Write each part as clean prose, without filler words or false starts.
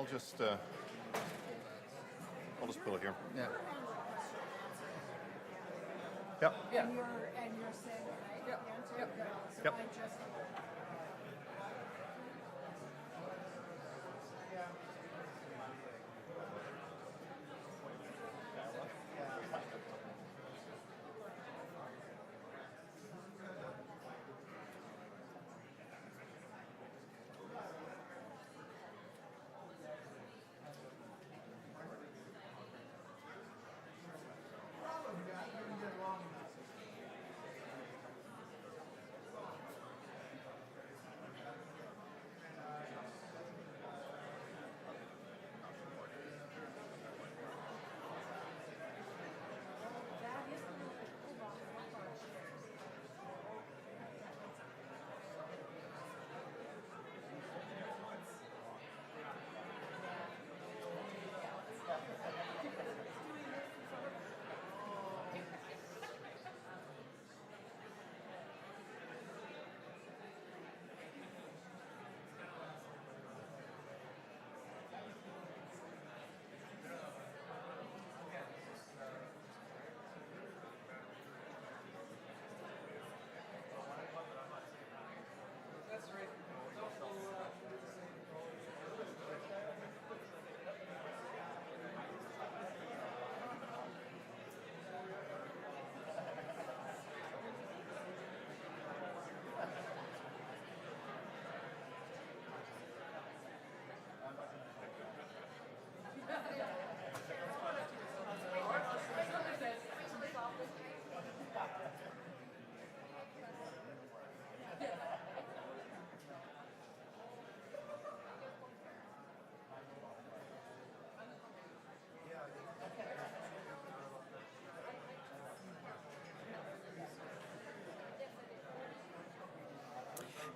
I'll just pull it here. Yeah. Yep. Yeah. And you're saying, right? Yep. Yep. So Yep. I just...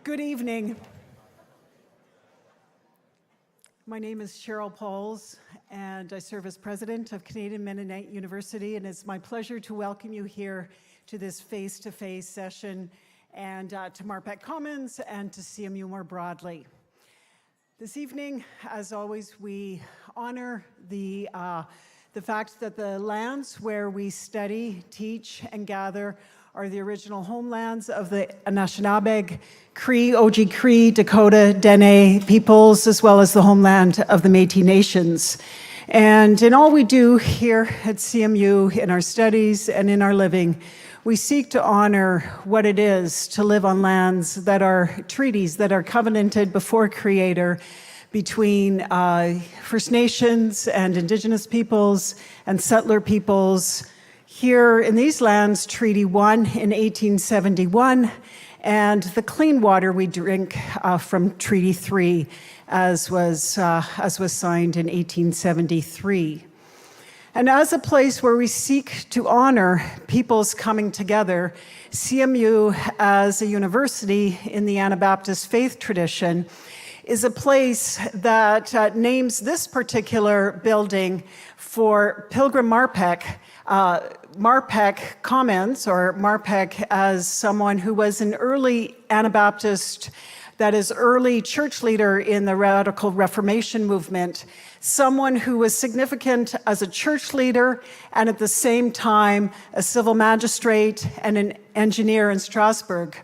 Good evening. My name is Cheryl Pauls, and I serve as president of Canadian Mennonite University, and it's my pleasure to welcome you here to this face-to-face session and to Marpeck Commons and to CMU more broadly. This evening, as always, we honor the fact that the lands where we study, teach, and gather are the original homelands of the Anishinaabe, Cree, Oji-Cree, Dakota, Dene peoples, as well as the homeland of the Métis Nations. And in all we do here at CMU, in our studies and in our living, we seek to honor what it is to live on lands that are treaties, that are covenanted before Creator between First Nations and Indigenous peoples and settler peoples. Here in these lands, Treaty 1 in 1871, and the clean water we drink from Treaty 3, as was signed in 1873. And as a place where we seek to honor peoples coming together, CMU, as a university in the Anabaptist faith tradition, is a place that names this particular building for Pilgrim Marpeck. Marpeck comments, or Marpeck as someone who was an early Anabaptist, that is, early church leader in the Radical Reformation movement, someone who was significant as a church leader and at the same time a civil magistrate and an engineer in Strasbourg.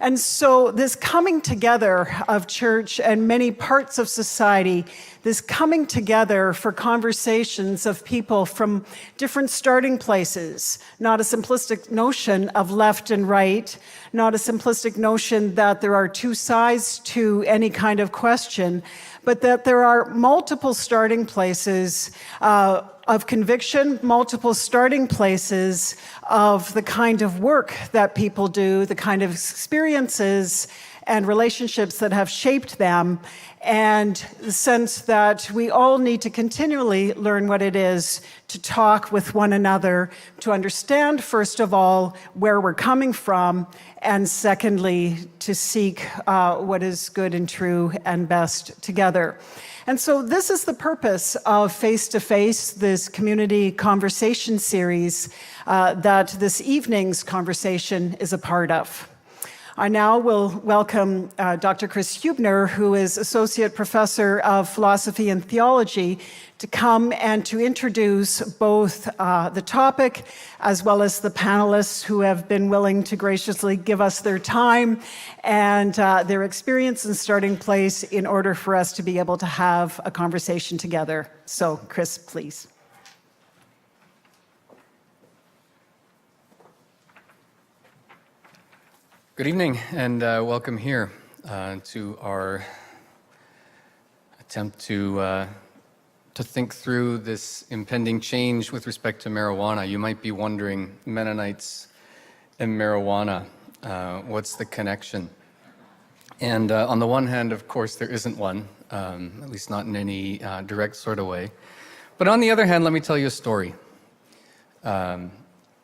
And so this coming together of church and many parts of society, this coming together for conversations of people from different starting places, not a simplistic notion of left and right, not a simplistic notion that there are two sides to any kind of question, but that there are multiple starting places of conviction, multiple starting places of the kind of work that people do, the kind of experiences and relationships that have shaped them, and the sense that we all need to continually learn what it is to talk with one another, to understand, first of all, where we're coming from, and secondly, to seek what is good and true and best together. And so this is the purpose of Face2Face, this community conversation series that this evening's conversation is a part of. I now will welcome Dr. Chris Huebner, who is Associate Professor of Philosophy and Theology, to come and to introduce both the topic as well as the panelists who have been willing to graciously give us their time and their experience and starting place in order for us to be able to have a conversation together. So, Chris, please. Good evening and welcome here to our attempt to think through this impending change with respect to marijuana. You might be wondering, Mennonites and marijuana, what's the connection? And on the one hand, of course, there isn't one, at least not in any direct sort of way. But on the other hand, let me tell you a story.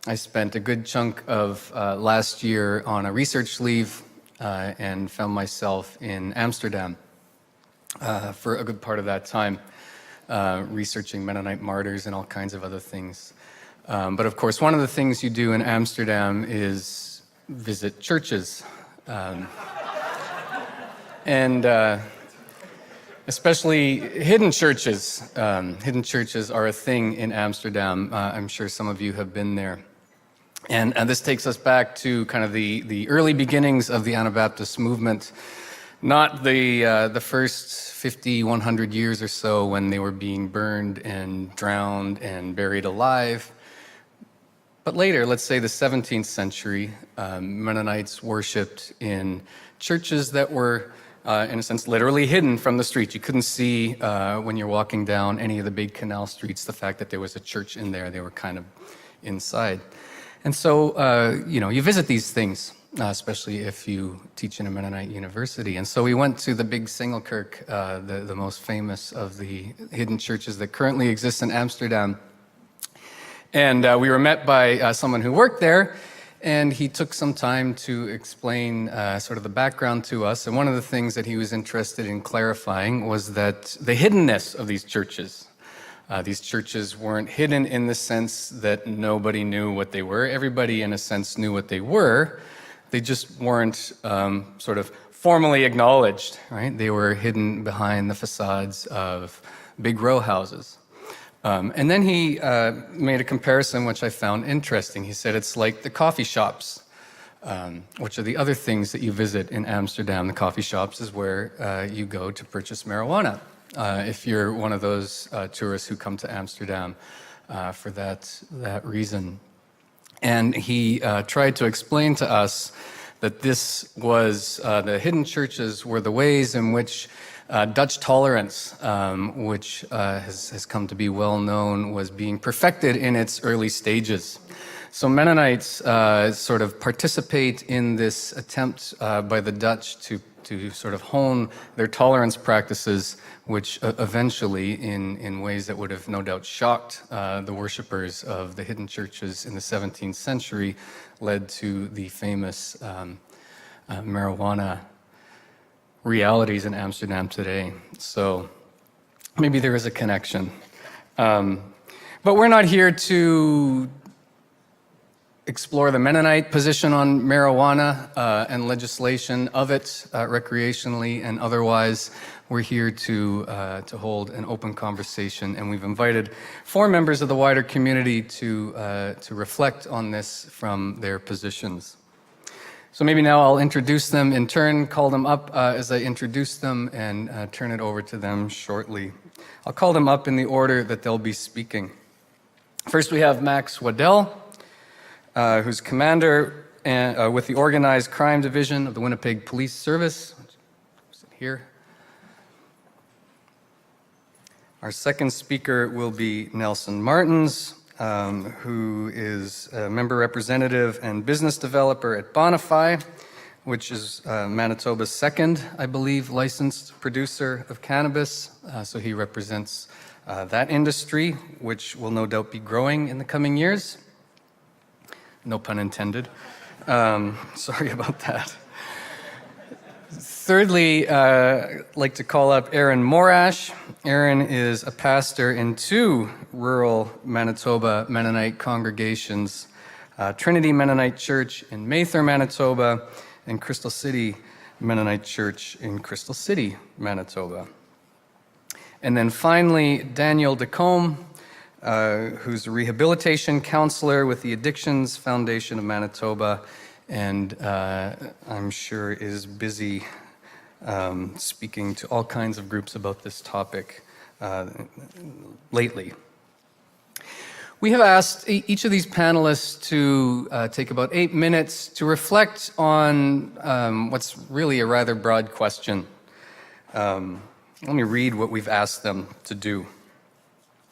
I spent a good chunk of last year on a research leave and found myself in Amsterdam for a good part of that time, researching Mennonite martyrs and all kinds of other things. But of course, one of the things you do in Amsterdam is visit churches. And especially hidden churches. Hidden churches are a thing in Amsterdam. I'm sure some of you have been there. And this takes us back to kind of the early beginnings of the Anabaptist movement, not the first 50, 100 years or so when they were being burned and drowned and buried alive. But later, let's say the 17th century, Mennonites worshipped in churches that were, in a sense, literally hidden from the streets. You couldn't see when you're walking down any of the big canal streets the fact that there was a church in there. They were kind of inside. And so, you visit these things, especially if you teach in a Mennonite university. And so we went to the big Singelkerk, the most famous of the hidden churches that currently exist in Amsterdam. And we were met by someone who worked there, and he took some time to explain sort of the background to us. And one of the things that he was interested in clarifying was that the hiddenness of these churches. These churches weren't hidden in the sense that nobody knew what they were. Everybody, in a sense, knew what they were. They just weren't sort of formally acknowledged, right? They were hidden behind the facades of big row houses. And then he made a comparison which I found interesting. He said it's like the coffee shops, which are the other things that you visit in Amsterdam. The coffee shops is where you go to purchase marijuana. If you're one of those tourists who come to Amsterdam for that reason. And he tried to explain to us that this was, the hidden churches were the ways in which Dutch tolerance, which has come to be well known, was being perfected in its early stages. So Mennonites sort of participate in this attempt by the Dutch to sort of hone their tolerance practices, which eventually, in ways that would have no doubt shocked the worshippers of the hidden churches in the 17th century, led to the famous marijuana realities in Amsterdam today. So maybe there is a connection. But we're not here to explore the Mennonite position on marijuana and legislation of it recreationally and otherwise. We're here to hold an open conversation, and we've invited 4 members of the wider community to reflect on this from their positions. So maybe now I'll introduce them in turn, call them up as I introduce them, and turn it over to them shortly. I'll call them up in the order that they'll be speaking. First, we have Max Waddell, who's commander with the Organized Crime Division of the Winnipeg Police Service. Here. Our second speaker will be Nelson Martins, who is a member representative and business developer at Bonify, which is Manitoba's second, I believe, licensed producer of cannabis. So he represents that industry, which will no doubt be growing in the coming years. No pun intended. Sorry about that. Thirdly, I'd like to call up Erin Morash. Erin is a pastor in 2 rural Manitoba Mennonite congregations, Trinity Mennonite Church in Mather, Manitoba, and Crystal City Mennonite Church in Crystal City, Manitoba. And then finally, Daniel Dacombe, who's a rehabilitation counselor with the Addictions Foundation of Manitoba, and I'm sure is busy speaking to all kinds of groups about this topic lately. We have asked each of these panelists to take about 8 minutes to reflect on what's really a rather broad question. Let me read what we've asked them to do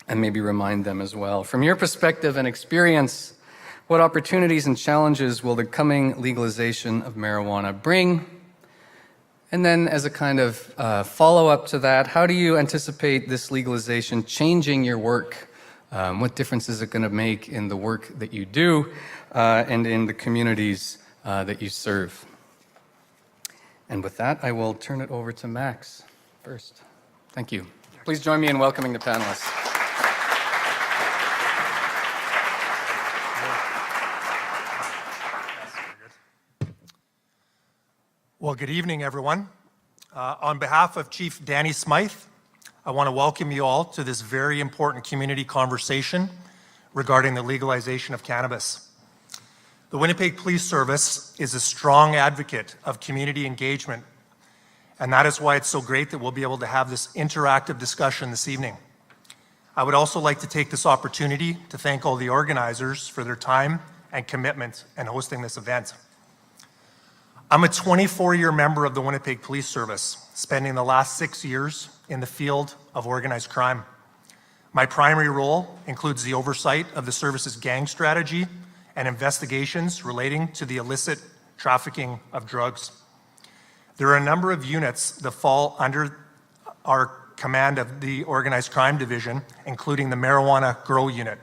and maybe remind them as well. From your perspective and experience, what opportunities and challenges will the coming legalization of marijuana bring? And then as a kind of follow-up to that, how do you anticipate this legalization changing your work? What difference is it going to make in the work that you do and in the communities that you serve? And with that, I will turn it over to Max first. Thank you. Please join me in welcoming the panelists. Well, good evening, everyone. On behalf of Chief Danny Smythe, I want to welcome you all to this very important community conversation regarding the legalization of cannabis. The Winnipeg Police Service is a strong advocate of community engagement, and that is why it's so great that we'll be able to have this interactive discussion this evening. I would also like to take this opportunity to thank all the organizers for their time and commitment in hosting this event. I'm a 24-year member of the Winnipeg Police Service, spending the last 6 years in the field of organized crime. My primary role includes the oversight of the service's gang strategy and investigations relating to the illicit trafficking of drugs. There are a number of units that fall under our command of the Organized Crime Division, including the Marijuana Grow Unit,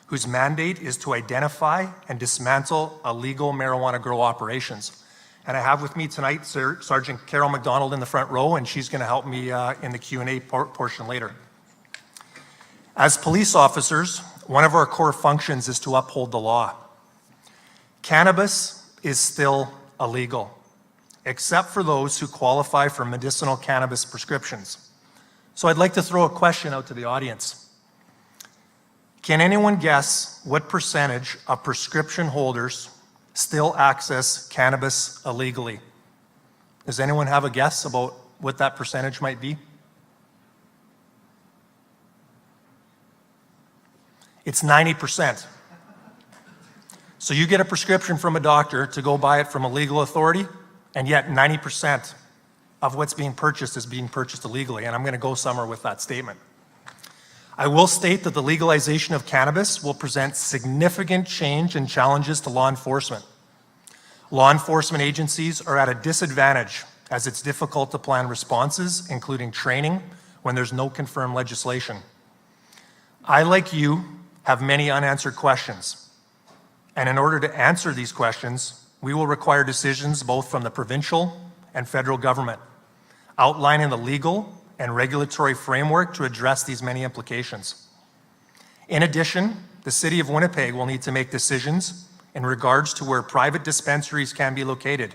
whose mandate is to identify and dismantle illegal marijuana grow operations. And I have with me tonight Sergeant Carol McDonald in the front row, and she's going to help me in the Q&A portion later. As police officers, one of our core functions is to uphold the law. Cannabis is still illegal, except for those who qualify for medicinal cannabis prescriptions. So I'd like to throw a question out to the audience. Can anyone guess what percentage of prescription holders still access cannabis illegally? Does anyone have a guess about what that percentage might be? It's 90%. So you get a prescription from a doctor to go buy it from a legal authority, and yet 90% of what's being purchased is being purchased illegally, and I'm going to go somewhere with that statement. I will state that the legalization of cannabis will present significant change and challenges to law enforcement. Law enforcement agencies are at a disadvantage as it's difficult to plan responses, including training, when there's no confirmed legislation. I, like you, have many unanswered questions. And in order to answer these questions, we will require decisions both from the provincial and federal government, outlining the legal and regulatory framework to address these many implications. In addition, the City of Winnipeg will need to make decisions in regards to where private dispensaries can be located.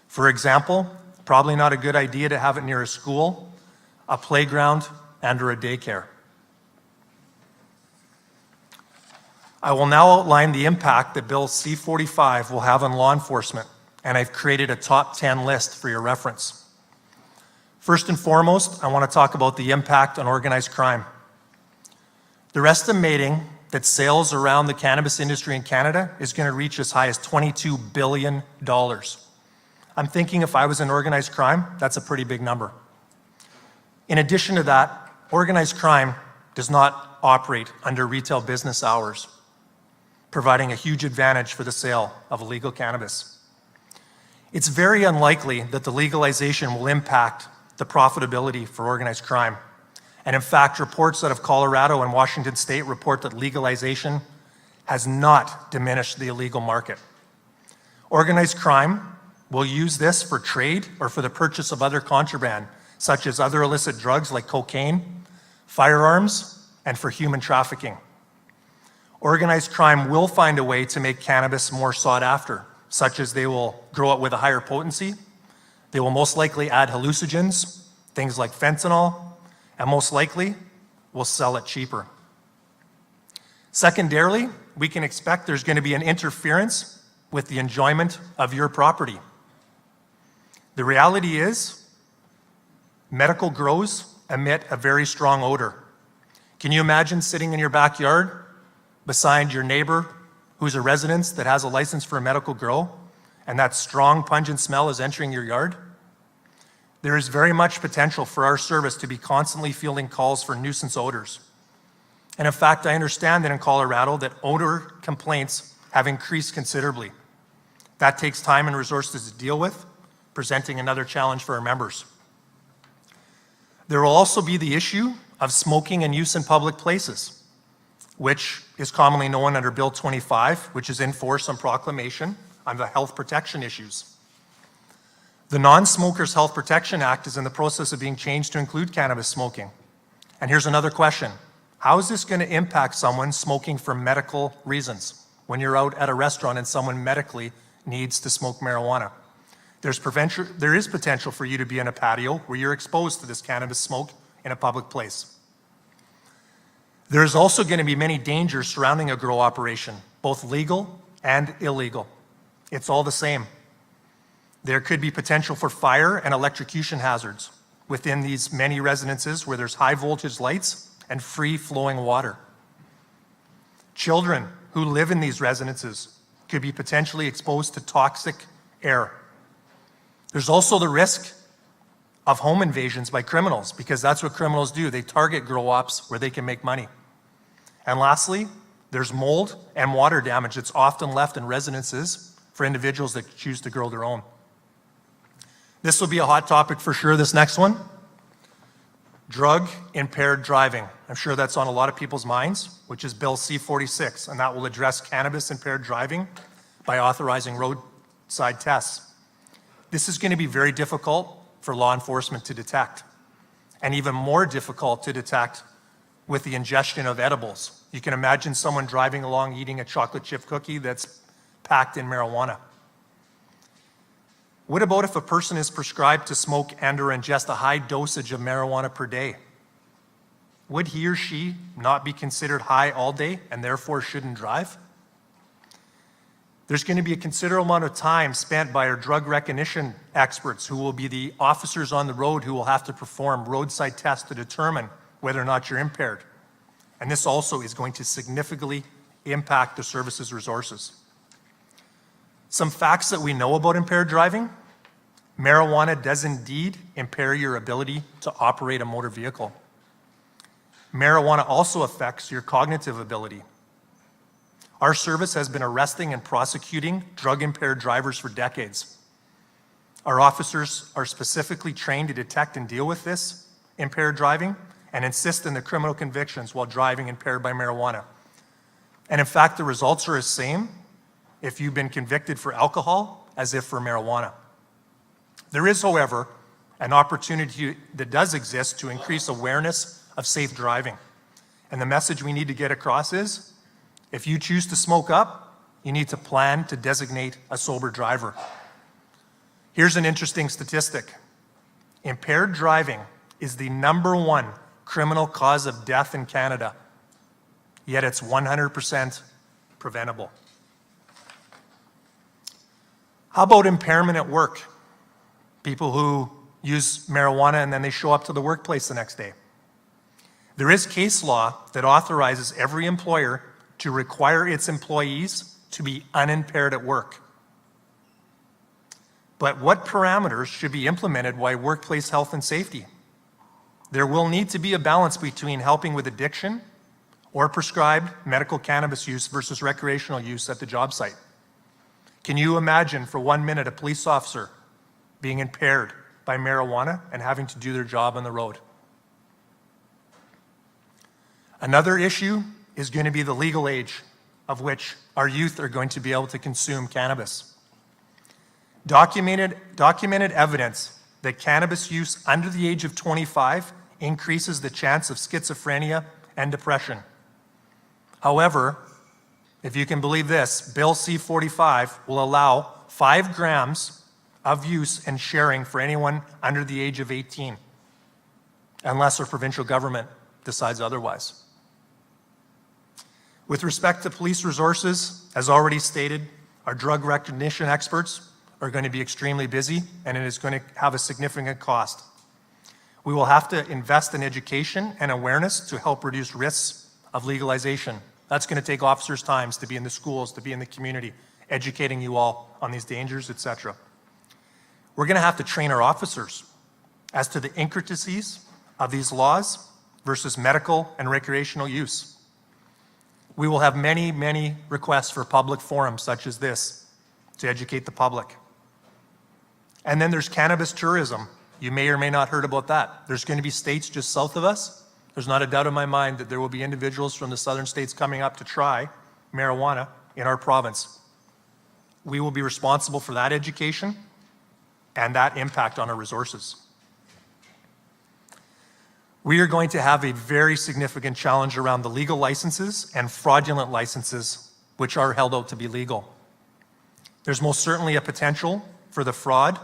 For example, probably not a good idea to have it near a school, a playground, and/or a daycare. I will now outline the impact that Bill C-45 will have on law enforcement, and I've created a top 10 list for your reference. First and foremost, I want to talk about the impact on organized crime. They're estimating that sales around the cannabis industry in Canada is going to reach as high as $22 billion. I'm thinking if I was in organized crime, that's a pretty big number. In addition to that, organized crime does not operate under retail business hours, providing a huge advantage for the sale of illegal cannabis. It's very unlikely that the legalization will impact the profitability for organized crime. And in fact, reports out of Colorado and Washington State report that legalization has not diminished the illegal market. Organized crime will use this for trade or for the purchase of other contraband, such as other illicit drugs like cocaine, firearms, and for human trafficking. Organized crime will find a way to make cannabis more sought after, such as they will grow it with a higher potency, they will most likely add hallucinogens, things like fentanyl, and most likely will sell it cheaper. Secondarily, we can expect there's going to be an interference with the enjoyment of your property. The reality is, medical grows emit a very strong odor. Can you imagine sitting in your backyard beside your neighbor who's a resident that has a license for a medical grow, and that strong, pungent smell is entering your yard? There is very much potential for our service to be constantly fielding calls for nuisance odors. And in fact, I understand that in Colorado that odor complaints have increased considerably. That takes time and resources to deal with, presenting another challenge for our members. There will also be the issue of smoking and use in public places, which is commonly known under Bill 25, which is in force on proclamation on the health protection issues. The Non-Smokers Health Protection Act is in the process of being changed to include cannabis smoking. And here's another question. How is this going to impact someone smoking for medical reasons when you're out at a restaurant and someone medically needs to smoke marijuana? There is potential for you to be in a patio where you're exposed to this cannabis smoke in a public place. There's also going to be many dangers surrounding a grow operation, both legal and illegal. It's all the same. There could be potential for fire and electrocution hazards within these many residences where there's high voltage lights and free flowing water. Children who live in these residences could be potentially exposed to toxic air. There's also the risk of home invasions by criminals, because that's what criminals do. They target grow ops where they can make money. And lastly, there's mold and water damage that's often left in residences for individuals that choose to grow their own. This will be a hot topic for sure, this next one. Drug-impaired driving. I'm sure that's on a lot of people's minds, which is Bill C-46, and that will address cannabis-impaired driving by authorizing roadside tests. This is going to be very difficult for law enforcement to detect, and even more difficult to detect with the ingestion of edibles. You can imagine someone driving along eating a chocolate chip cookie that's packed in marijuana. What about if a person is prescribed to smoke and or ingest a high dosage of marijuana per day? Would he or she not be considered high all day and therefore shouldn't drive? There's going to be a considerable amount of time spent by our drug recognition experts, who will be the officers on the road who will have to perform roadside tests to determine whether or not you're impaired. And this also is going to significantly impact the service's resources. Some facts that we know about impaired driving: marijuana does indeed impair your ability to operate a motor vehicle. Marijuana also affects your cognitive ability. Our service has been arresting and prosecuting drug-impaired drivers for decades. Our officers are specifically trained to detect and deal with this impaired driving and insist on the criminal convictions while driving impaired by marijuana. And in fact, the results are the same if you've been convicted for alcohol as if for marijuana. There is, however, an opportunity that does exist to increase awareness of safe driving. And the message we need to get across is, if you choose to smoke up, you need to plan to designate a sober driver. Here's an interesting statistic. Impaired driving is the #1 criminal cause of death in Canada, yet it's 100% preventable. How about impairment at work? People who use marijuana and then they show up to the workplace the next day. There is case law that authorizes every employer to require its employees to be unimpaired at work. But what parameters should be implemented by workplace health and safety? There will need to be a balance between helping with addiction or prescribed medical cannabis use versus recreational use at the job site. Can you imagine for 1 minute a police officer being impaired by marijuana and having to do their job on the road? Another issue is going to be the legal age of which our youth are going to be able to consume cannabis. Documented evidence that cannabis use under the age of 25 increases the chance of schizophrenia and depression. However, if you can believe this, Bill C-45 will allow 5 grams of use and sharing for anyone under the age of 18, unless our provincial government decides otherwise. With respect to police resources, as already stated, our drug recognition experts are going to be extremely busy, and it is going to have a significant cost. We will have to invest in education and awareness to help reduce risks of legalization. That's going to take officers' times to be in the schools, to be in the community, educating you all on these dangers, etc. We're going to have to train our officers as to the intricacies of these laws versus medical and recreational use. We will have many, many requests for public forums such as this to educate the public. And then there's cannabis tourism. You may or may not heard about that. There's going to be states just south of us. There's not a doubt in my mind that there will be individuals from the southern states coming up to try marijuana in our province. We will be responsible for that education and that impact on our resources. We are going to have a very significant challenge around the legal licenses and fraudulent licenses, which are held out to be legal. There's most certainly a potential for the fraud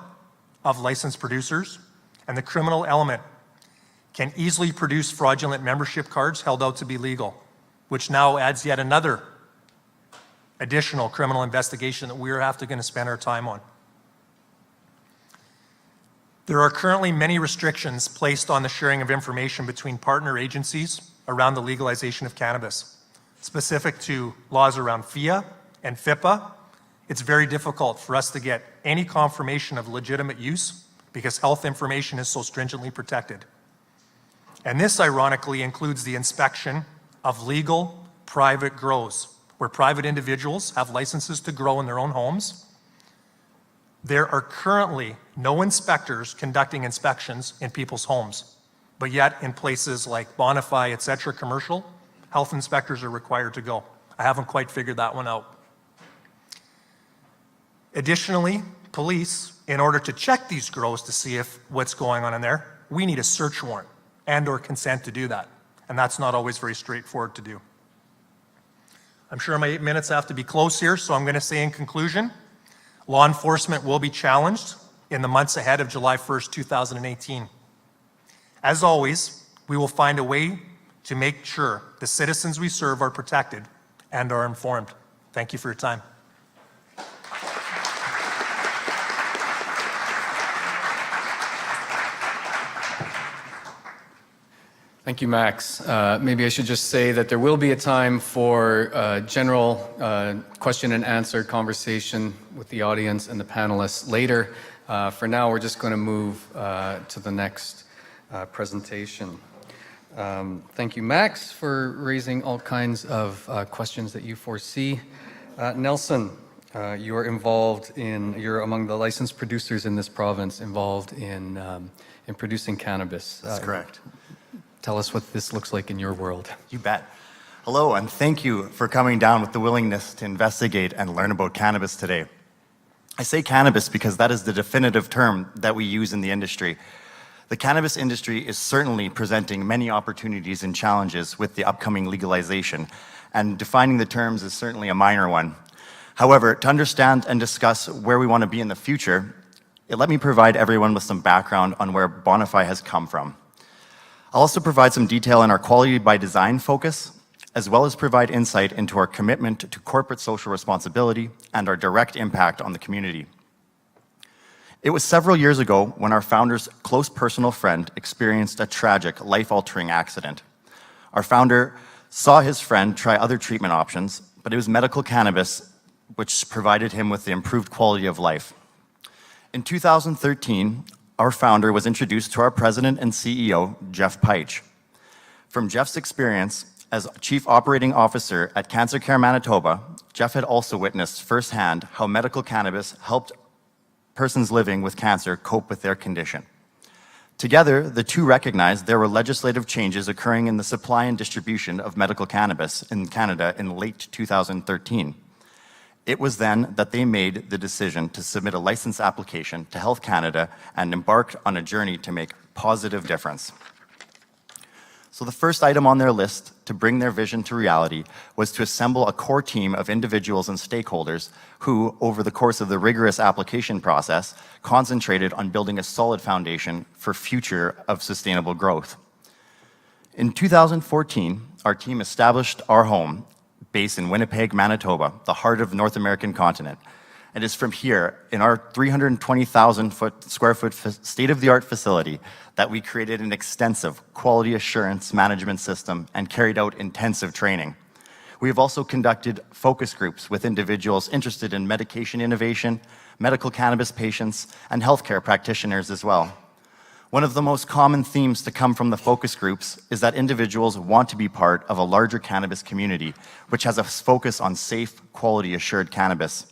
of licensed producers, and the criminal element can easily produce fraudulent membership cards held out to be legal, which now adds yet another additional criminal investigation that we are going to spend our time on. There are currently many restrictions placed on the sharing of information between partner agencies around the legalization of cannabis. Specific to laws around FIA and FIPA, it's very difficult for us to get any confirmation of legitimate use because health information is so stringently protected. And this ironically includes the inspection of legal private grows, where private individuals have licenses to grow in their own homes. There are currently no inspectors conducting inspections in people's homes, but yet in places like Bonify, etc., commercial, health inspectors are required to go. I haven't quite figured that one out. Additionally, police, in order to check these grows to see if what's going on in there, we need a search warrant and/or consent to do that, and that's not always very straightforward to do. I'm sure my 8 minutes have to be close here, so I'm going to say in conclusion, law enforcement will be challenged in the months ahead of July 1st, 2018. As always, we will find a way to make sure the citizens we serve are protected and are informed. Thank you for your time. Thank you, Max. Maybe I should just say that there will be a time for general question and answer conversation with the audience and the panelists later. For now, we're just going to move to the next presentation. Thank you, Max, for raising all kinds of questions that you foresee. Nelson, you're you're among the licensed producers in this province involved in producing cannabis. That's correct. Tell us what this looks like in your world. You bet. Hello, and thank you for coming down with the willingness to investigate and learn about cannabis today. I say cannabis because that is the definitive term that we use in the industry. The cannabis industry is certainly presenting many opportunities and challenges with the upcoming legalization, and defining the terms is certainly a minor one. However, to understand and discuss where we want to be in the future, let me provide everyone with some background on where Bonify has come from. I'll also provide some detail on our quality by design focus, as well as provide insight into our commitment to corporate social responsibility and our direct impact on the community. It was several years ago when our founder's close personal friend experienced a tragic, life-altering accident. Our founder saw his friend try other treatment options, but it was medical cannabis which provided him with the improved quality of life. In 2013, our founder was introduced to our president and CEO, Jeff Peich. From Jeff's experience as Chief Operating Officer at Cancer Care Manitoba, Jeff had also witnessed firsthand how medical cannabis helped persons living with cancer cope with their condition. Together, the two recognized there were legislative changes occurring in the supply and distribution of medical cannabis in Canada in late 2013. It was then that they made the decision to submit a license application to Health Canada and embarked on a journey to make a positive difference. So the first item on their list to bring their vision to reality was to assemble a core team of individuals and stakeholders who, over the course of the rigorous application process, concentrated on building a solid foundation for future of sustainable growth. In 2014, our team established our home base in Winnipeg, Manitoba, the heart of the North American continent. It is from here, in our 320,000 square foot state-of-the-art facility, that we created an extensive quality assurance management system and carried out intensive training. We have also conducted focus groups with individuals interested in medication innovation, medical cannabis patients, and healthcare practitioners as well. One of the most common themes to come from the focus groups is that individuals want to be part of a larger cannabis community, which has a focus on safe, quality assured cannabis.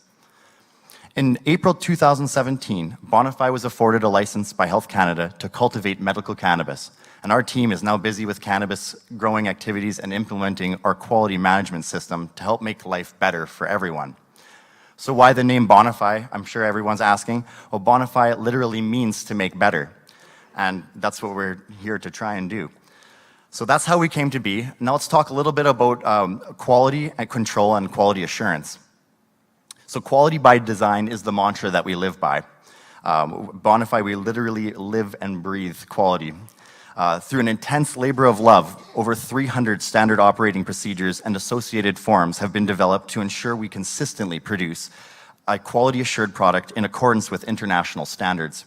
In April 2017, Bonify was afforded a license by Health Canada to cultivate medical cannabis, and our team is now busy with cannabis growing activities and implementing our quality management system to help make life better for everyone. So why the name Bonify? I'm sure everyone's asking. Well, Bonify literally means to make better, and that's what we're here to try and do. So that's how we came to be. Now let's talk a little bit about quality and control and quality assurance. So quality by design is the mantra that we live by. Bonify, we literally live and breathe quality. Through an intense labor of love, over 300 standard operating procedures and associated forms have been developed to ensure we consistently produce a quality assured product in accordance with international standards.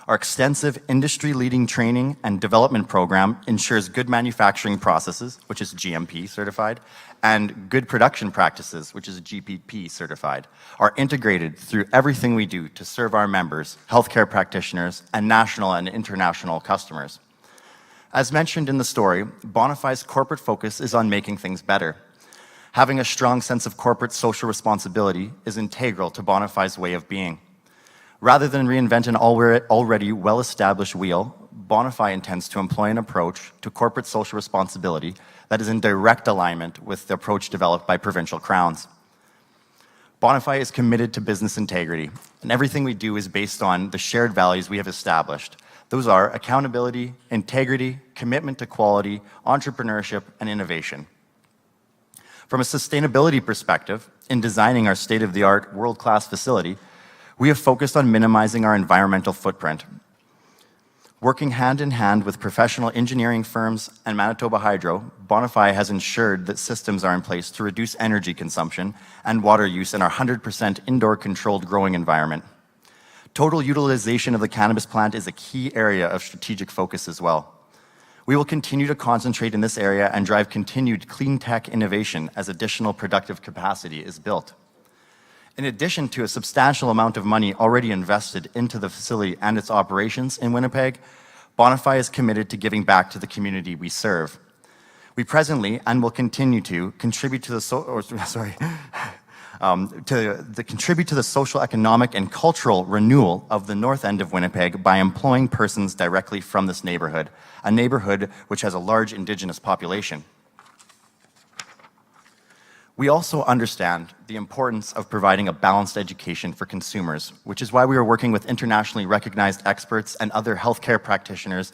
Our extensive industry-leading training and development program ensures good manufacturing processes, which is GMP certified, and good production practices, which is GPP certified, are integrated through everything we do to serve our members, healthcare practitioners, and national and international customers. As mentioned in the story, Bonify's corporate focus is on making things better. Having a strong sense of corporate social responsibility is integral to Bonify's way of being. Rather than reinvent an already well-established wheel, Bonify intends to employ an approach to corporate social responsibility that is in direct alignment with the approach developed by provincial crowns. Bonify is committed to business integrity, and everything we do is based on the shared values we have established. Those are accountability, integrity, commitment to quality, entrepreneurship, and innovation. From a sustainability perspective, in designing our state-of-the-art, world-class facility, we have focused on minimizing our environmental footprint. Working hand in hand with professional engineering firms and Manitoba Hydro, Bonify has ensured that systems are in place to reduce energy consumption and water use in our 100% indoor controlled growing environment. Total utilization of the cannabis plant is a key area of strategic focus as well. We will continue to concentrate in this area and drive continued clean tech innovation as additional productive capacity is built. In addition to a substantial amount of money already invested into the facility and its operations in Winnipeg, Bonify is committed to giving back to the community we serve. We presently and will continue to contribute to the contribute to the social, economic, and cultural renewal of the north end of Winnipeg by employing persons directly from this neighborhood, a neighborhood which has a large Indigenous population. We also understand the importance of providing a balanced education for consumers, which is why we are working with internationally recognized experts and other healthcare practitioners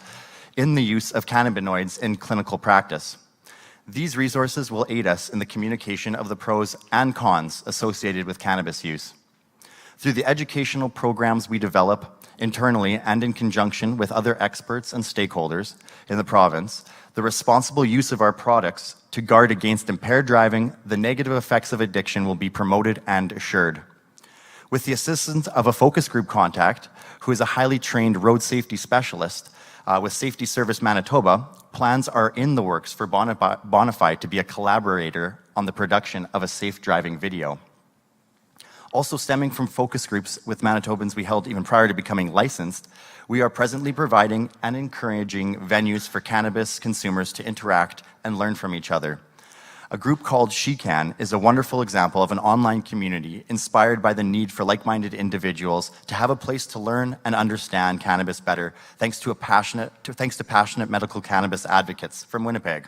in the use of cannabinoids in clinical practice. These resources will aid us in the communication of the pros and cons associated with cannabis use. Through the educational programs we develop internally and in conjunction with other experts and stakeholders in the province, the responsible use of our products to guard against impaired driving, the negative effects of addiction will be promoted and assured. With the assistance of a focus group contact, who is a highly trained road safety specialist with Safety Service Manitoba, plans are in the works for Bonify to be a collaborator on the production of a safe driving video. Also stemming from focus groups with Manitobans we held even prior to becoming licensed, we are presently providing and encouraging venues for cannabis consumers to interact and learn from each other. A group called SheCan is a wonderful example of an online community inspired by the need for like-minded individuals to have a place to learn and understand cannabis better, thanks to passionate medical cannabis advocates from Winnipeg.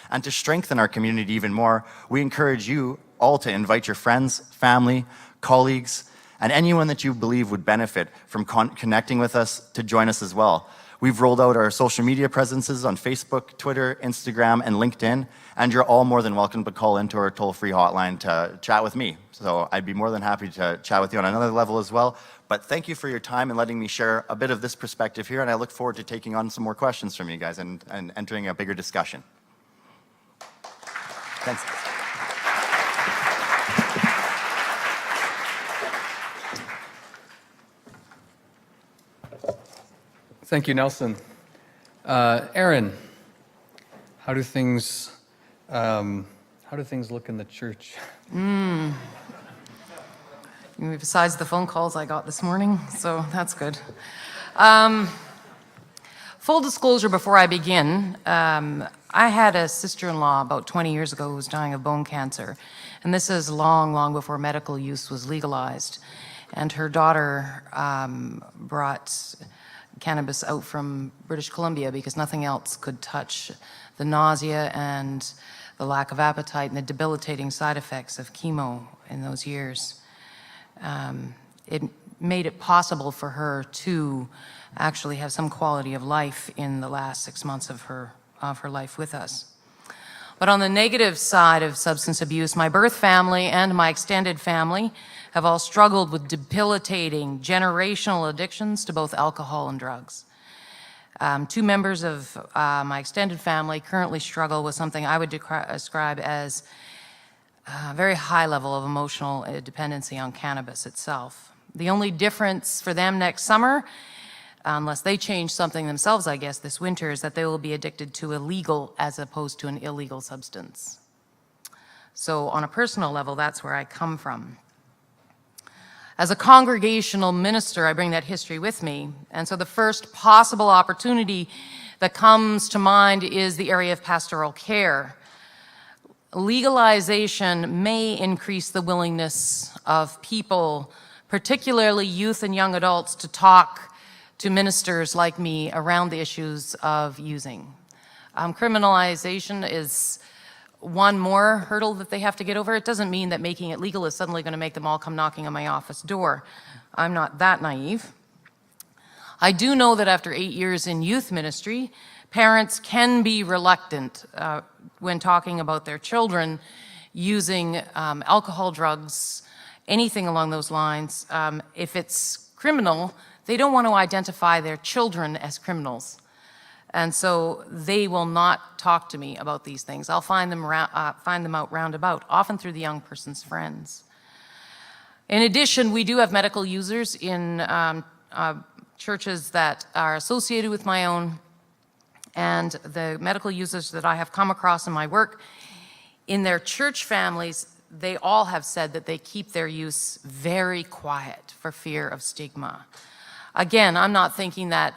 And to strengthen our community even more, we encourage you all to invite your friends, family, colleagues, and anyone that you believe would benefit from connecting with us to join us as well. We've rolled out our social media presences on Facebook, Twitter, Instagram, and LinkedIn, and you're all more than welcome to call into our toll-free hotline to chat with me. So I'd be more than happy to chat with you on another level as well. But thank you for your time and letting me share a bit of this perspective here, and I look forward to taking on some more questions from you guys and entering a bigger discussion. Thanks. Thank you, Nelson. Erin, how do things look in the church? Besides the phone calls I got this morning, so that's good. Full disclosure before I begin, I had a sister-in-law about 20 years ago who was dying of bone cancer, and this is long, long before medical use was legalized. And her daughter brought cannabis out from British Columbia because nothing else could touch the nausea and the lack of appetite and the debilitating side effects of chemo in those years. It made it possible for her to actually have some quality of life in the last 6 months of her life with us. But on the negative side of substance abuse, my birth family and my extended family have all struggled with debilitating generational addictions to both alcohol and drugs. 2 members of my extended family currently struggle with something I would describe as a very high level of emotional dependency on cannabis itself. The only difference for them next summer, unless they change something themselves, I guess, this winter, is that they will be addicted to a legal as opposed to an illegal substance. So on a personal level, that's where I come from. As a congregational minister, I bring that history with me. And so the first possible opportunity that comes to mind is the area of pastoral care. Legalization may increase the willingness of people, particularly youth and young adults, to talk to ministers like me around the issues of using. Criminalization is one more hurdle that they have to get over. It doesn't mean that making it legal is suddenly going to make them all come knocking on my office door. I'm not that naive. I do know that after 8 years in youth ministry, parents can be reluctant when talking about their children using alcohol, drugs, anything along those lines. If it's criminal, they don't want to identify their children as criminals. And so they will not talk to me about these things. I'll find them out roundabout, often through the young person's friends. In addition, we do have medical users in churches that are associated with my own, and the medical users that I have come across in my work, in their church families, they all have said that they keep their use very quiet for fear of stigma. Again, I'm not thinking that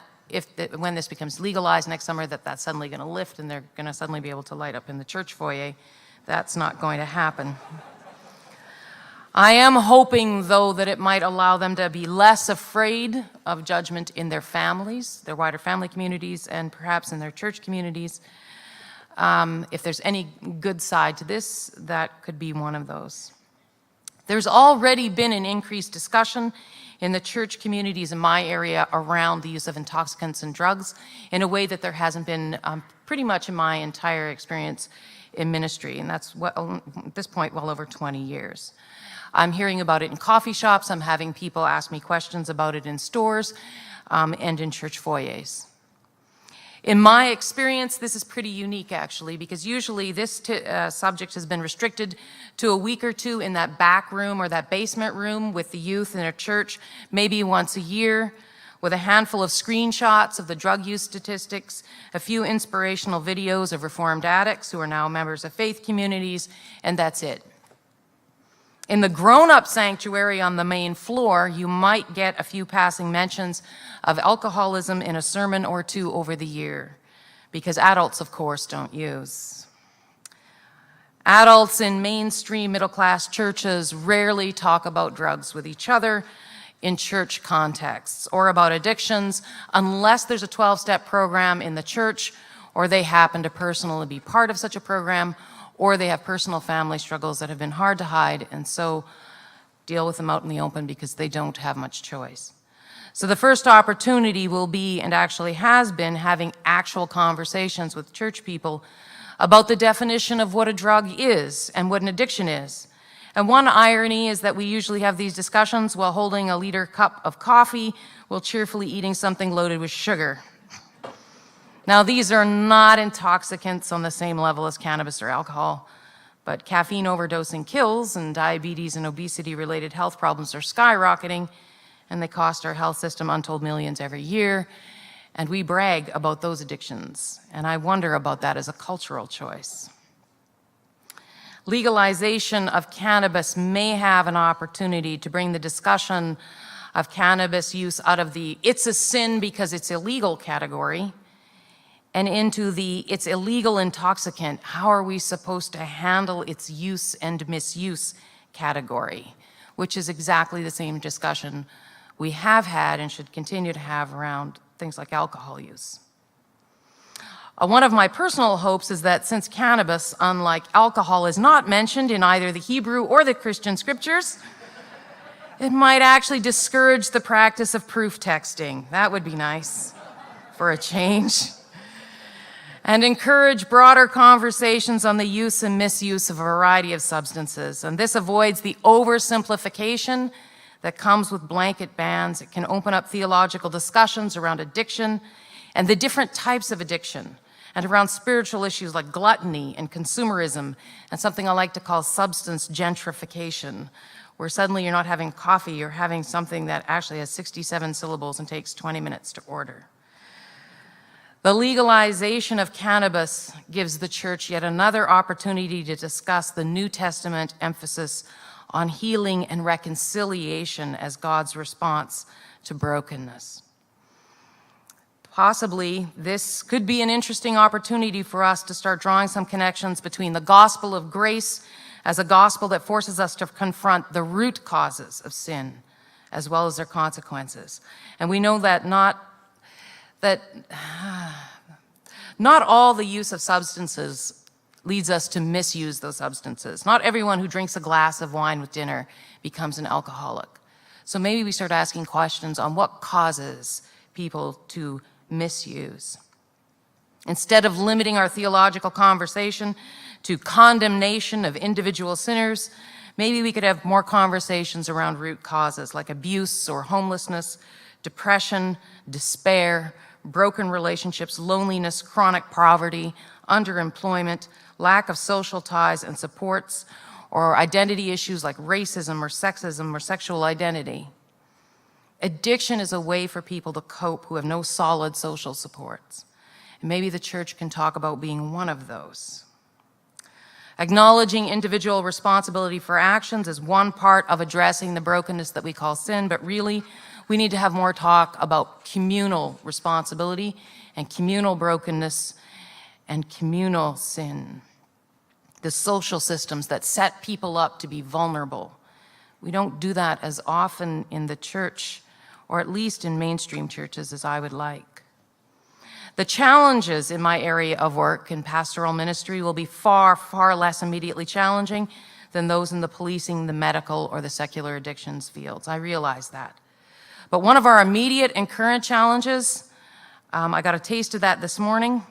when this becomes legalized next summer, that's suddenly going to lift and they're going to suddenly be able to light up in the church foyer. That's not going to happen. I am hoping, though, that it might allow them to be less afraid of judgment in their families, their wider family communities, and perhaps in their church communities. If there's any good side to this, that could be one of those. There's already been an increased discussion in the church communities in my area around the use of intoxicants and drugs in a way that there hasn't been pretty much in my entire experience in ministry, and that's at this point well over 20 years. I'm hearing about it in coffee shops, I'm having people ask me questions about it in stores and in church foyers. In my experience, this is pretty unique, actually, because usually this subject has been restricted to a week or two in that back room or that basement room with the youth in a church, maybe once a year, with a handful of screenshots of the drug use statistics, a few inspirational videos of reformed addicts who are now members of faith communities, and that's it. In the grown-up sanctuary on the main floor, you might get a few passing mentions of alcoholism in a sermon or two over the year, because adults, of course, don't use. Adults in mainstream middle-class churches rarely talk about drugs with each other in church contexts or about addictions unless there's a 12-step program in the church, or they happen to personally be part of such a program, or they have personal family struggles that have been hard to hide, and so deal with them out in the open because they don't have much choice. So the first opportunity will be, and actually has been, having actual conversations with church people about the definition of what a drug is and what an addiction is. And one irony is that we usually have these discussions while holding a liter cup of coffee while cheerfully eating something loaded with sugar. Now, these are not intoxicants on the same level as cannabis or alcohol, but caffeine overdosing kills, and diabetes and obesity-related health problems are skyrocketing, and they cost our health system untold millions every year. And we brag about those addictions, and I wonder about that as a cultural choice. Legalization of cannabis may have an opportunity to bring the discussion of cannabis use out of the "it's a sin because it's illegal" category and into the "it's illegal intoxicant, how are we supposed to handle its use and misuse" category, which is exactly the same discussion we have had and should continue to have around things like alcohol use. One of my personal hopes is that since cannabis, unlike alcohol, is not mentioned in either the Hebrew or the Christian scriptures, it might actually discourage the practice of proof texting. That would be nice for a change. And encourage broader conversations on the use and misuse of a variety of substances. And this avoids the oversimplification that comes with blanket bans. It can open up theological discussions around addiction and the different types of addiction, and around spiritual issues like gluttony and consumerism, and something I like to call substance gentrification, where suddenly you're not having coffee, you're having something that actually has 67 syllables and takes 20 minutes to order. The legalization of cannabis gives the church yet another opportunity to discuss the New Testament emphasis on healing and reconciliation as God's response to brokenness. Possibly, this could be an interesting opportunity for us to start drawing some connections between the gospel of grace as a gospel that forces us to confront the root causes of sin, as well as their consequences. And we know that not all the use of substances leads us to misuse those substances. Not everyone who drinks a glass of wine with dinner becomes an alcoholic. So maybe we start asking questions on what causes people to misuse. Instead of limiting our theological conversation to condemnation of individual sinners, maybe we could have more conversations around root causes like abuse or homelessness, depression, despair, broken relationships, loneliness, chronic poverty, underemployment, lack of social ties and supports, or identity issues like racism or sexism or sexual identity. Addiction is a way for people to cope who have no solid social supports. And maybe the church can talk about being one of those. Acknowledging individual responsibility for actions is one part of addressing the brokenness that we call sin, but really we need to have more talk about communal responsibility and communal brokenness and communal sin. The social systems that set people up to be vulnerable. We don't do that as often in the church, or at least in mainstream churches, as I would like. The challenges in my area of work in pastoral ministry will be far, far less immediately challenging than those in the policing, the medical, or the secular addictions fields. I realize that. But one of our immediate and current challenges, I got a taste of that this morning,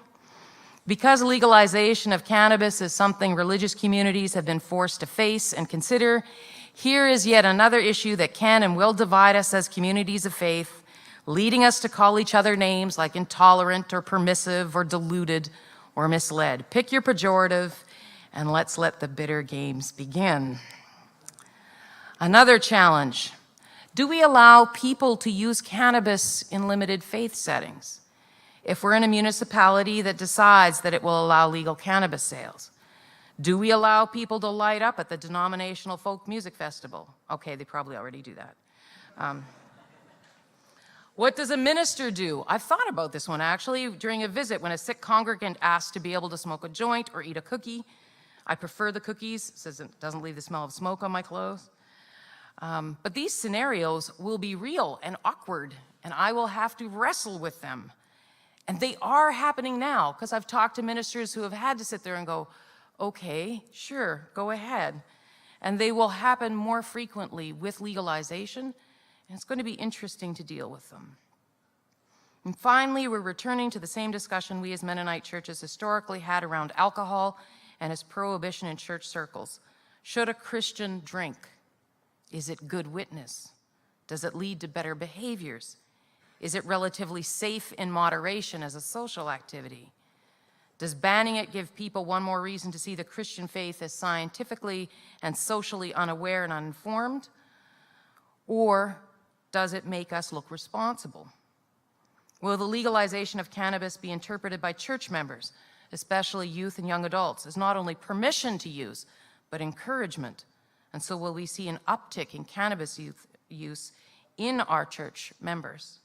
because legalization of cannabis is something religious communities have been forced to face and consider, here is yet another issue that can and will divide us as communities of faith, leading us to call each other names like intolerant or permissive or deluded or misled. Pick your pejorative and let's let the bitter games begin. Another challenge, do we allow people to use cannabis in limited faith settings? If we're in a municipality that decides that it will allow legal cannabis sales, do we allow people to light up at the denominational folk music festival? Okay, they probably already do that. What does a minister do? I've thought about this one actually during a visit when a sick congregant asked to be able to smoke a joint or eat a cookie. I prefer the cookies, since it doesn't leave the smell of smoke on my clothes. But these scenarios will be real and awkward, and I will have to wrestle with them. And they are happening now, because I've talked to ministers who have had to sit there and go, okay, sure, go ahead. And they will happen more frequently with legalization And it's going to be interesting to deal with them. And finally, we're returning to the same discussion we as Mennonite churches historically had around alcohol and its prohibition in church circles. Should a Christian drink? Is it good witness? Does it lead to better behaviors? Is it relatively safe in moderation as a social activity? Does banning it give people one more reason to see the Christian faith as scientifically and socially unaware and uninformed? Or does it make us look responsible? Will the legalization of cannabis be interpreted by church members, especially youth and young adults, as not only permission to use, but encouragement? And so will we see an uptick in cannabis use in our church members?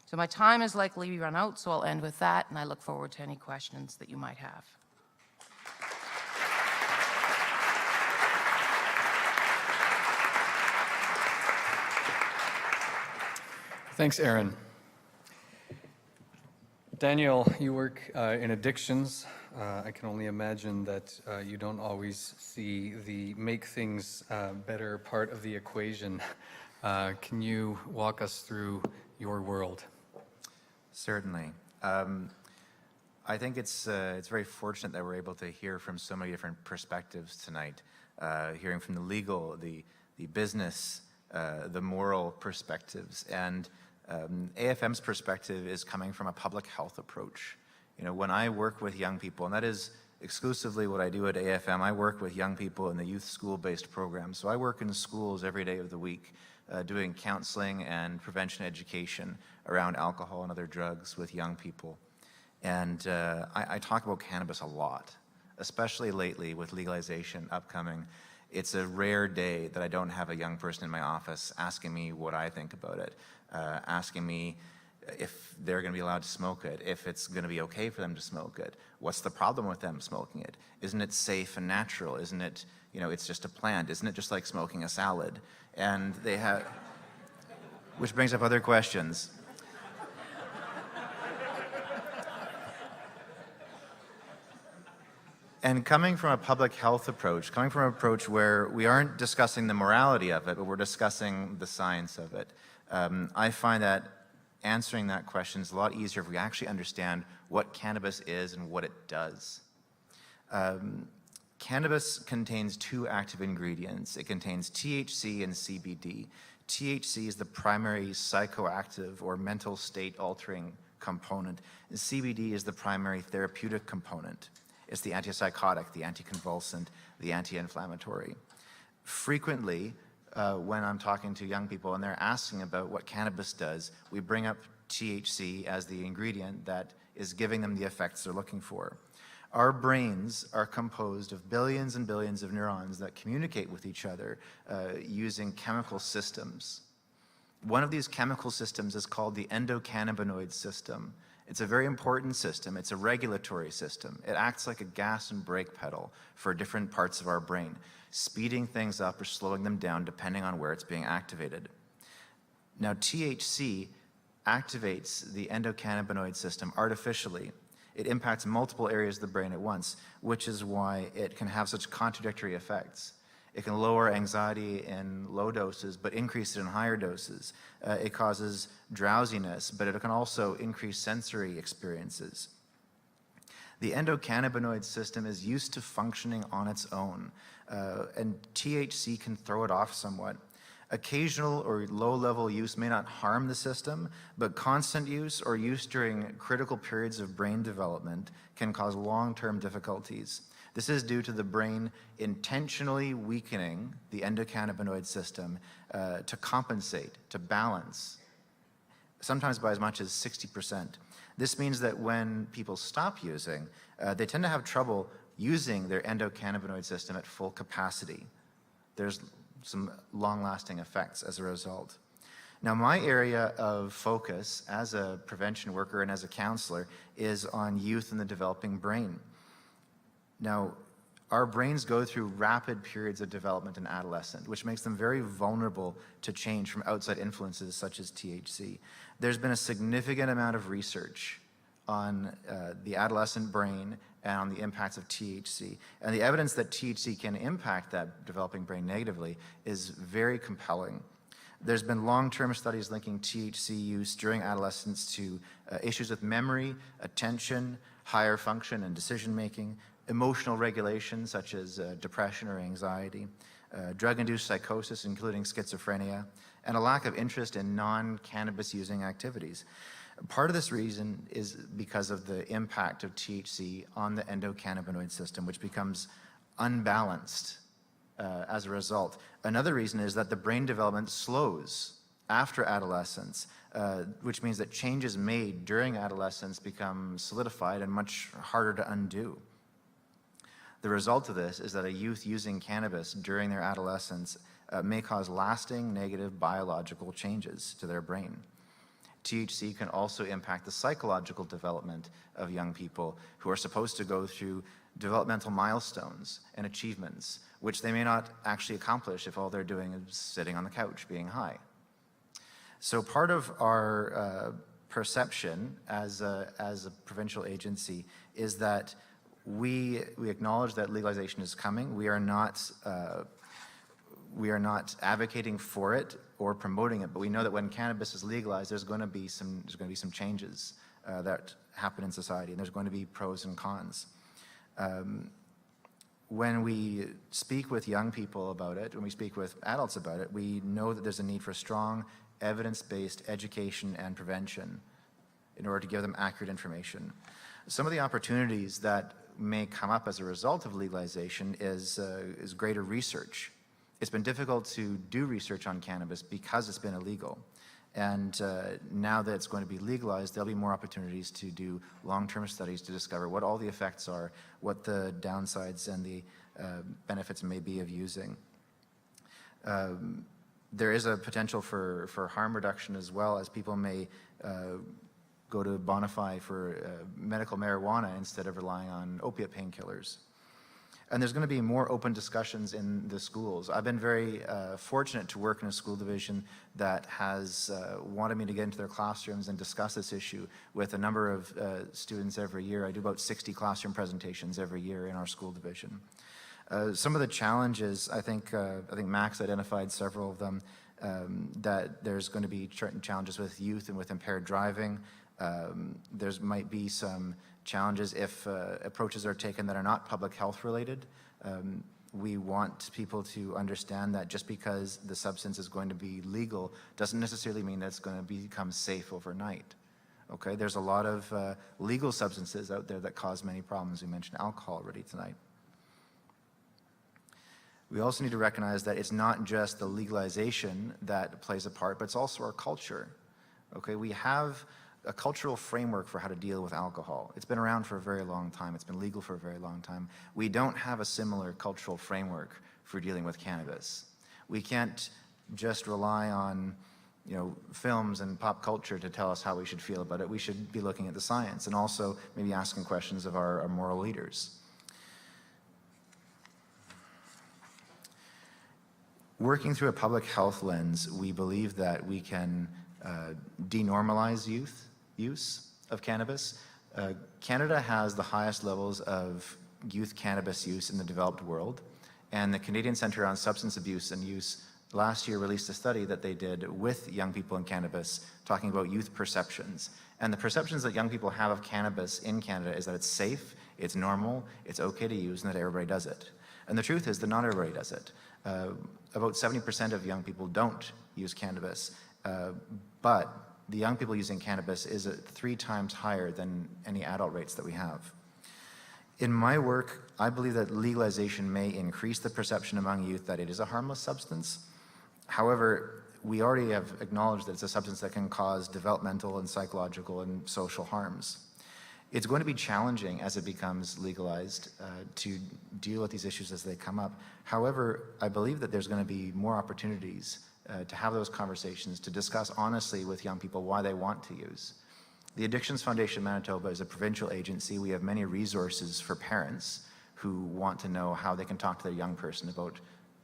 So my time is likely run out, so I'll end with that, and I look forward to any questions that you might have. Thanks, Erin. Daniel, you work in addictions. I can only imagine that you don't always see the make things better part of the equation. Can you walk us through your world? Certainly. I think it's very fortunate that we're able to hear from so many different perspectives tonight, hearing from the legal, the business, the moral perspectives. And AFM's perspective is coming from a public health approach. You know, when I work with young people, and that is exclusively what I do at AFM, I work with young people in the youth school-based program. So I work in schools every day of the week, doing counseling and prevention education around alcohol and other drugs with young people. And I talk about cannabis a lot, especially lately with legalization upcoming. It's a rare day that I don't have a young person in my office asking me what I think about it, asking me if they're going to be allowed to smoke it, if it's going to be okay for them to smoke it, what's the problem with them smoking it? Isn't it safe and natural? Isn't it, you know, it's just a plant? Isn't it just like smoking a salad? And they have, which brings up other questions. And coming from a public health approach, coming from an approach where we aren't discussing the morality of it, but we're discussing the science of it, I find that answering that question is a lot easier if we actually understand what cannabis is and what it does. Cannabis contains two active ingredients. It contains THC and CBD. THC is the primary psychoactive or mental state altering component. And CBD is the primary therapeutic component. It's the antipsychotic, the anticonvulsant, the anti-inflammatory. Frequently, when I'm talking to young people and they're asking about what cannabis does, we bring up THC as the ingredient that is giving them the effects they're looking for. Our brains are composed of billions and billions of neurons that communicate with each other using chemical systems. One of these chemical systems is called the endocannabinoid system. It's a very important system. It's a regulatory system. It acts like a gas and brake pedal for different parts of our brain, speeding things up or slowing them down depending on where it's being activated. Now, THC activates the endocannabinoid system artificially. It impacts multiple areas of the brain at once, which is why it can have such contradictory effects. It can lower anxiety in low doses, but increase it in higher doses. It causes drowsiness, but it can also increase sensory experiences. The endocannabinoid system is used to functioning on its own, and THC can throw it off somewhat. Occasional or low-level use may not harm the system, but constant use or use during critical periods of brain development can cause long-term difficulties. This is due to the brain intentionally weakening the endocannabinoid system to compensate, to balance, sometimes by as much as 60%. This means that when people stop using, they tend to have trouble using their endocannabinoid system at full capacity. There's some long-lasting effects as a result. Now, my area of focus as a prevention worker and as a counselor is on youth and the developing brain. Now, our brains go through rapid periods of development in adolescence, which makes them very vulnerable to change from outside influences such as THC. There's been a significant amount of research on the adolescent brain and on the impacts of THC. And the evidence that THC can impact that developing brain negatively is very compelling. There's been long-term studies linking THC use during adolescence to issues with memory, attention, higher function and decision-making, emotional regulation such as depression or anxiety, drug-induced psychosis including schizophrenia, and a lack of interest in non-cannabis using activities. Part of this reason is because of the impact of THC on the endocannabinoid system, which becomes unbalanced as a result. Another reason is that the brain development slows after adolescence, which means that changes made during adolescence become solidified and much harder to undo. The result of this is that a youth using cannabis during their adolescence may cause lasting negative biological changes to their brain. THC can also impact the psychological development of young people who are supposed to go through developmental milestones and achievements, which they may not actually accomplish if all they're doing is sitting on the couch being high. So part of our perception as a provincial agency is that we acknowledge that legalization is coming. We are not advocating for it or promoting it, but we know that when cannabis is legalized, there's going to be some changes that happen in society, and there's going to be pros and cons. When we speak with young people about it, when we speak with adults about it, we know that there's a need for strong evidence-based education and prevention in order to give them accurate information. Some of the opportunities that may come up as a result of legalization is greater research. It's been difficult to do research on cannabis because it's been illegal. And now that it's going to be legalized, there'll be more opportunities to do long-term studies to discover what all the effects are, what the downsides and the benefits may be of using. There is a potential for harm reduction as well, as people may go to bona fide for medical marijuana instead of relying on opiate painkillers. And there's going to be more open discussions in the schools. I've been very fortunate to work in a school division that has wanted me to get into their classrooms and discuss this issue with a number of students every year. I do about 60 classroom presentations every year in our school division. Some of the challenges, I think Max identified several of them, that there's going to be certain challenges with youth and with impaired driving. There might be some challenges if approaches are taken that are not public health related. We want people to understand that just because the substance is going to be legal doesn't necessarily mean that it's going to become safe overnight. Okay, there's a lot of legal substances out there that cause many problems. We mentioned alcohol already tonight. We also need to recognize that it's not just the legalization that plays a part, but it's also our culture. Okay, we have a cultural framework for how to deal with alcohol. It's been around for a very long time. It's been legal for a very long time. We don't have a similar cultural framework for dealing with cannabis. We can't just rely on, films and pop culture to tell us how we should feel about it. We should be looking at the science and also maybe asking questions of our moral leaders. Working through a public health lens, we believe that we can denormalize use of cannabis. Canada has the highest levels of youth cannabis use in the developed world, and the Canadian Centre on Substance Abuse and Use last year released a study that they did with young people in cannabis talking about youth perceptions. And the perceptions that young people have of cannabis in Canada is that it's safe, it's normal, it's okay to use, and that everybody does it. And the truth is that not everybody does it. About 70% of young people don't use cannabis, but the young people using cannabis is 3 times higher than any adult rates that we have. In my work, I believe that legalization may increase the perception among youth that it is a harmless substance. However, we already have acknowledged that it's a substance that can cause developmental and psychological and social harms. It's going to be challenging as it becomes legalized to deal with these issues as they come up. However, I believe that there's going to be more opportunities to have those conversations, to discuss honestly with young people why they want to use. The Addictions Foundation Manitoba is a provincial agency. We have many resources for parents who want to know how they can talk to their young person about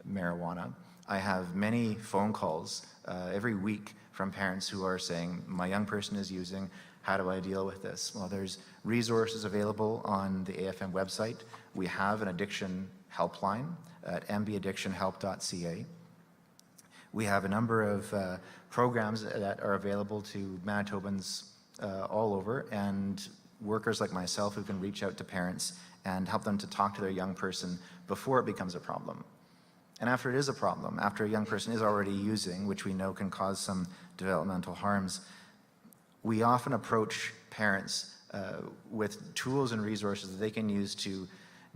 marijuana. I have many phone calls every week from parents who are saying, my young person is using, how do I deal with this? Well, there's resources available on the AFM website. We have an addiction helpline at mbaddictionhelp.ca. We have a number of programs that are available to Manitobans all over, and workers like myself who can reach out to parents and help them to talk to their young person before it becomes a problem. And after it is a problem, after a young person is already using, which we know can cause some developmental harms, we often approach parents with tools and resources that they can use to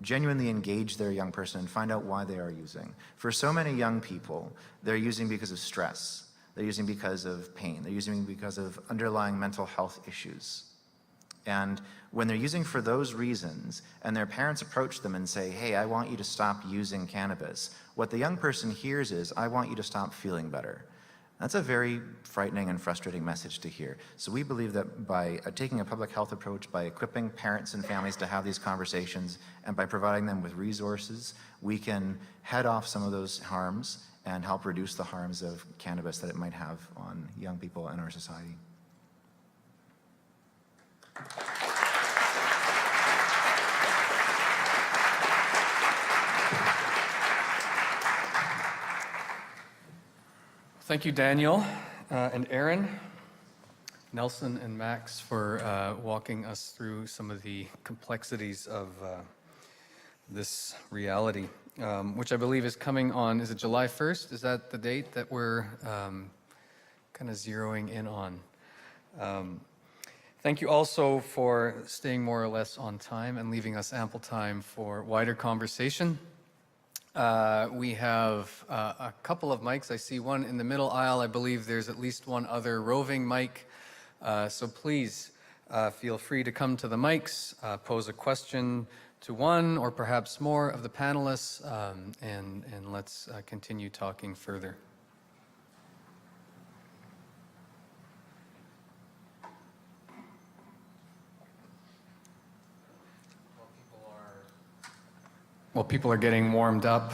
genuinely engage their young person and find out why they are using. For so many young people, they're using because of stress. They're using because of pain. They're using because of underlying mental health issues. And when they're using for those reasons, and their parents approach them and say, hey, I want you to stop using cannabis, what the young person hears is, I want you to stop feeling better. That's a very frightening and frustrating message to hear. So we believe that by taking a public health approach, by equipping parents and families to have these conversations, and by providing them with resources, we can head off some of those harms and help reduce the harms of cannabis that it might have on young people in our society. Thank you, Daniel and Erin, Nelson and Max, for walking us through some of the complexities of this reality, which I believe is coming on, is it July 1st? Is that the date that we're kind of zeroing in on? Thank you also for staying more or less on time and leaving us ample time for wider conversation. We have a couple of mics. I see one in the middle aisle. I believe there's at least one other roving mic. So please feel free to come to the mics, pose a question to one or perhaps more of the panelists, and let's continue talking further. While people are getting warmed up,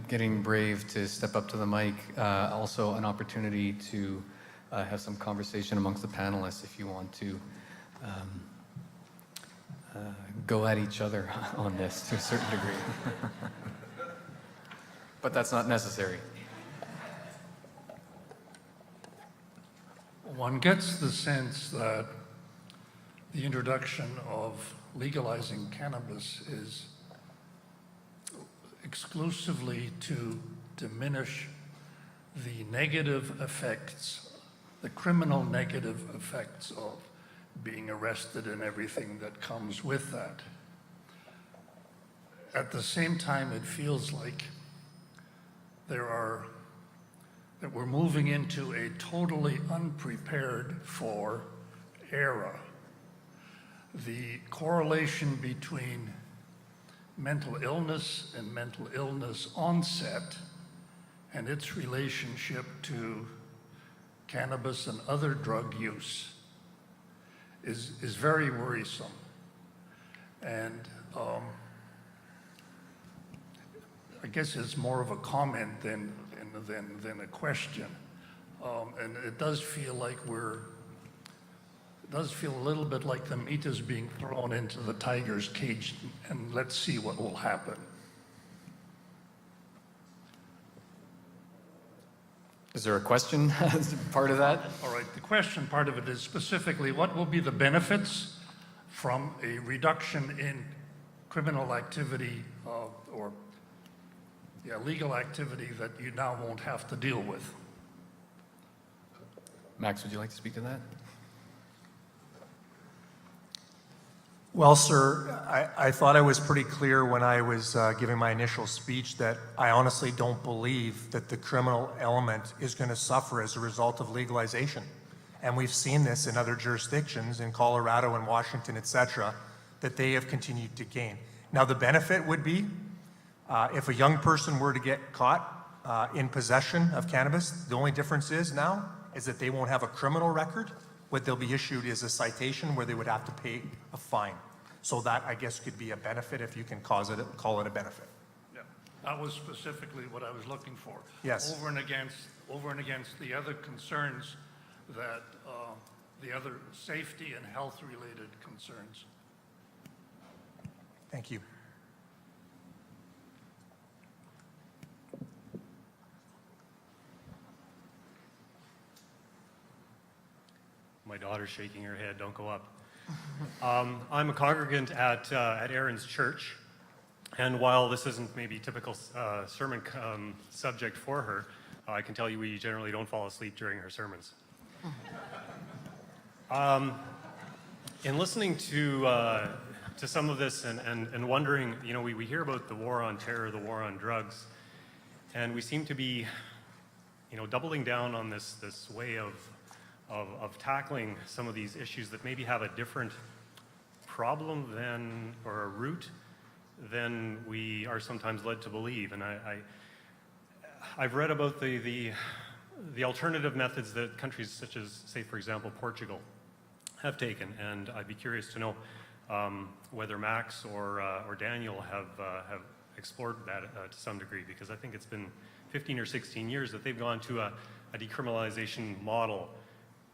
getting brave to step up to the mic, also an opportunity to have some conversation amongst the panelists if you want to go at each other on this to a certain degree. But that's not necessary. One gets the sense that the introduction of legalizing cannabis is exclusively to diminish the negative effects, the criminal negative effects of being arrested and everything that comes with that. At the same time, it feels like that we're moving into a totally unprepared for era. The correlation between mental illness and mental illness onset and its relationship to cannabis and other drug use is very worrisome. And I guess it's more of a comment than a question. And it does feel like it does feel a little bit like the meat is being thrown into the tiger's cage, and let's see what will happen. Is there a question as part of that? All right, the question part of it is specifically what will be the benefits from a reduction in criminal activity or legal activity that you now won't have to deal with? Max, would you like to speak to that? Well, sir, I thought I was pretty clear when I was giving my initial speech that I honestly don't believe that the criminal element is going to suffer as a result of legalization. And we've seen this in other jurisdictions, in Colorado and Washington, et cetera, that they have continued to gain. Now, the benefit would be if a young person were to get caught in possession of cannabis, the only difference is now is that they won't have a criminal record. What they'll be issued is a citation where they would have to pay a fine. So that, I guess, could be a benefit if you can call it a benefit. Yeah, that was specifically what I was looking for. Yes. Over and against the other concerns that, the other safety and health related concerns. Thank you. My daughter's shaking her head, don't go up. I'm a congregant at Erin's church, and while this isn't maybe typical sermon subject for her, I can tell you we generally don't fall asleep during her sermons. In listening to some of this and wondering, you know, we hear about the war on terror, the war on drugs, and we seem to be, you know, doubling down on this way of tackling some of these issues that maybe have a different problem than, or a root than we are sometimes led to believe. And I've read about the alternative methods that countries such as, say, for example, Portugal have taken, and I'd be curious to know whether Max or Daniel have explored that to some degree, because I think it's been 15 or 16 years that they've gone to a decriminalization model,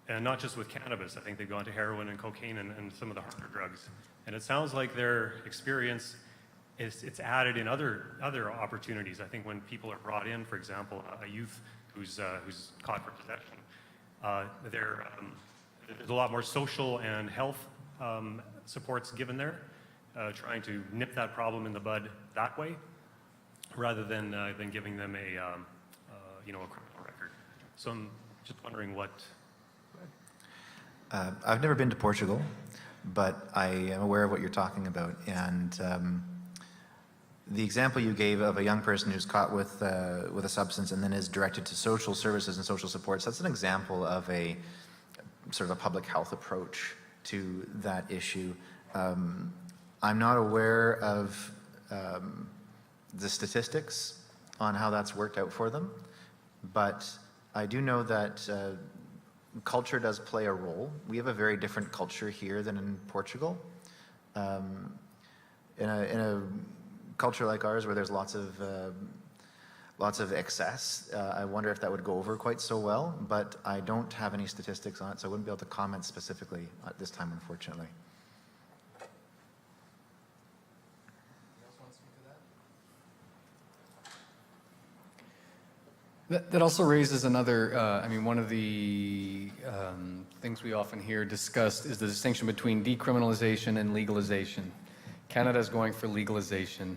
and not just with cannabis. I think they've gone to heroin and cocaine and some of the harder drugs. And it sounds like their experience it's added in other opportunities. I think when people are brought in, for example, a youth who's caught for possession, there's a lot more social and health supports given there, trying to nip that problem in the bud that way, rather than giving them a criminal record. So I'm just wondering what. I've never been to Portugal, but I am aware of what you're talking about. And the example you gave of a young person who's caught with a substance and then is directed to social services and social supports, that's an example of a sort of a public health approach to that issue. I'm not aware of the statistics on how that's worked out for them, but I do know that culture does play a role. We have a very different culture here than in Portugal. In a culture like ours, where there's lots of excess, I wonder if that would go over quite so well, but I don't have any statistics on it, so I wouldn't be able to comment specifically at this time, unfortunately. That also raises another, one of the things we often hear discussed is the distinction between decriminalization and legalization. Canada's going for legalization.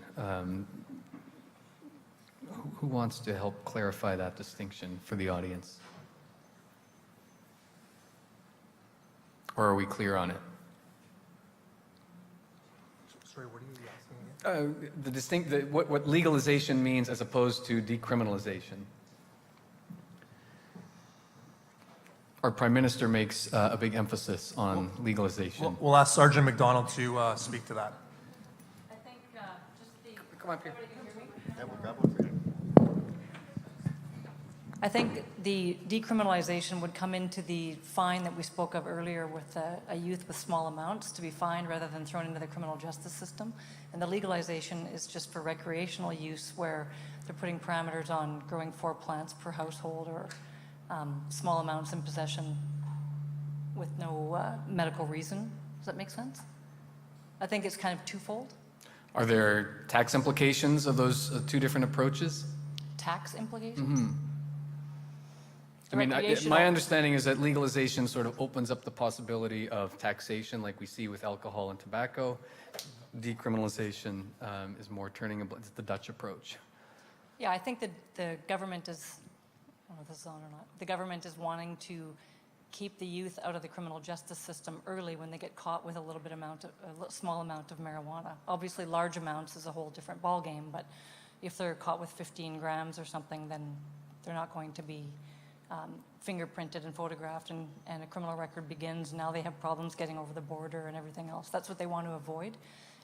Who wants to help clarify that distinction for the audience? Or are we clear on it? Sorry, what are you asking again? What legalization means as opposed to decriminalization. Our Prime Minister makes a big emphasis on legalization. We'll ask Sergeant McDonald to speak to that. I think just the... Come up here. Yeah, we'll grab one for you. I think the decriminalization would come into the fine that we spoke of earlier with a youth with small amounts to be fined rather than thrown into the criminal justice system. And the legalization is just for recreational use, where they're putting parameters on growing 4 plants per household or small amounts in possession with no medical reason. Does that make sense? I think it's kind of twofold. Are there tax implications of those two different approaches? Tax implications? Mm-hmm. My understanding is that legalization sort of opens up the possibility of taxation like we see with alcohol and tobacco. Decriminalization is more it's the Dutch approach. Yeah, I think that the government is, I don't know if this is on or not, the government is wanting to keep the youth out of the criminal justice system early when they get caught with a small amount of marijuana. Obviously, large amounts is a whole different ballgame, but if they're caught with 15 grams or something, then they're not going to be fingerprinted and photographed, and a criminal record begins. Now they have problems getting over the border and everything else. That's what they want to avoid.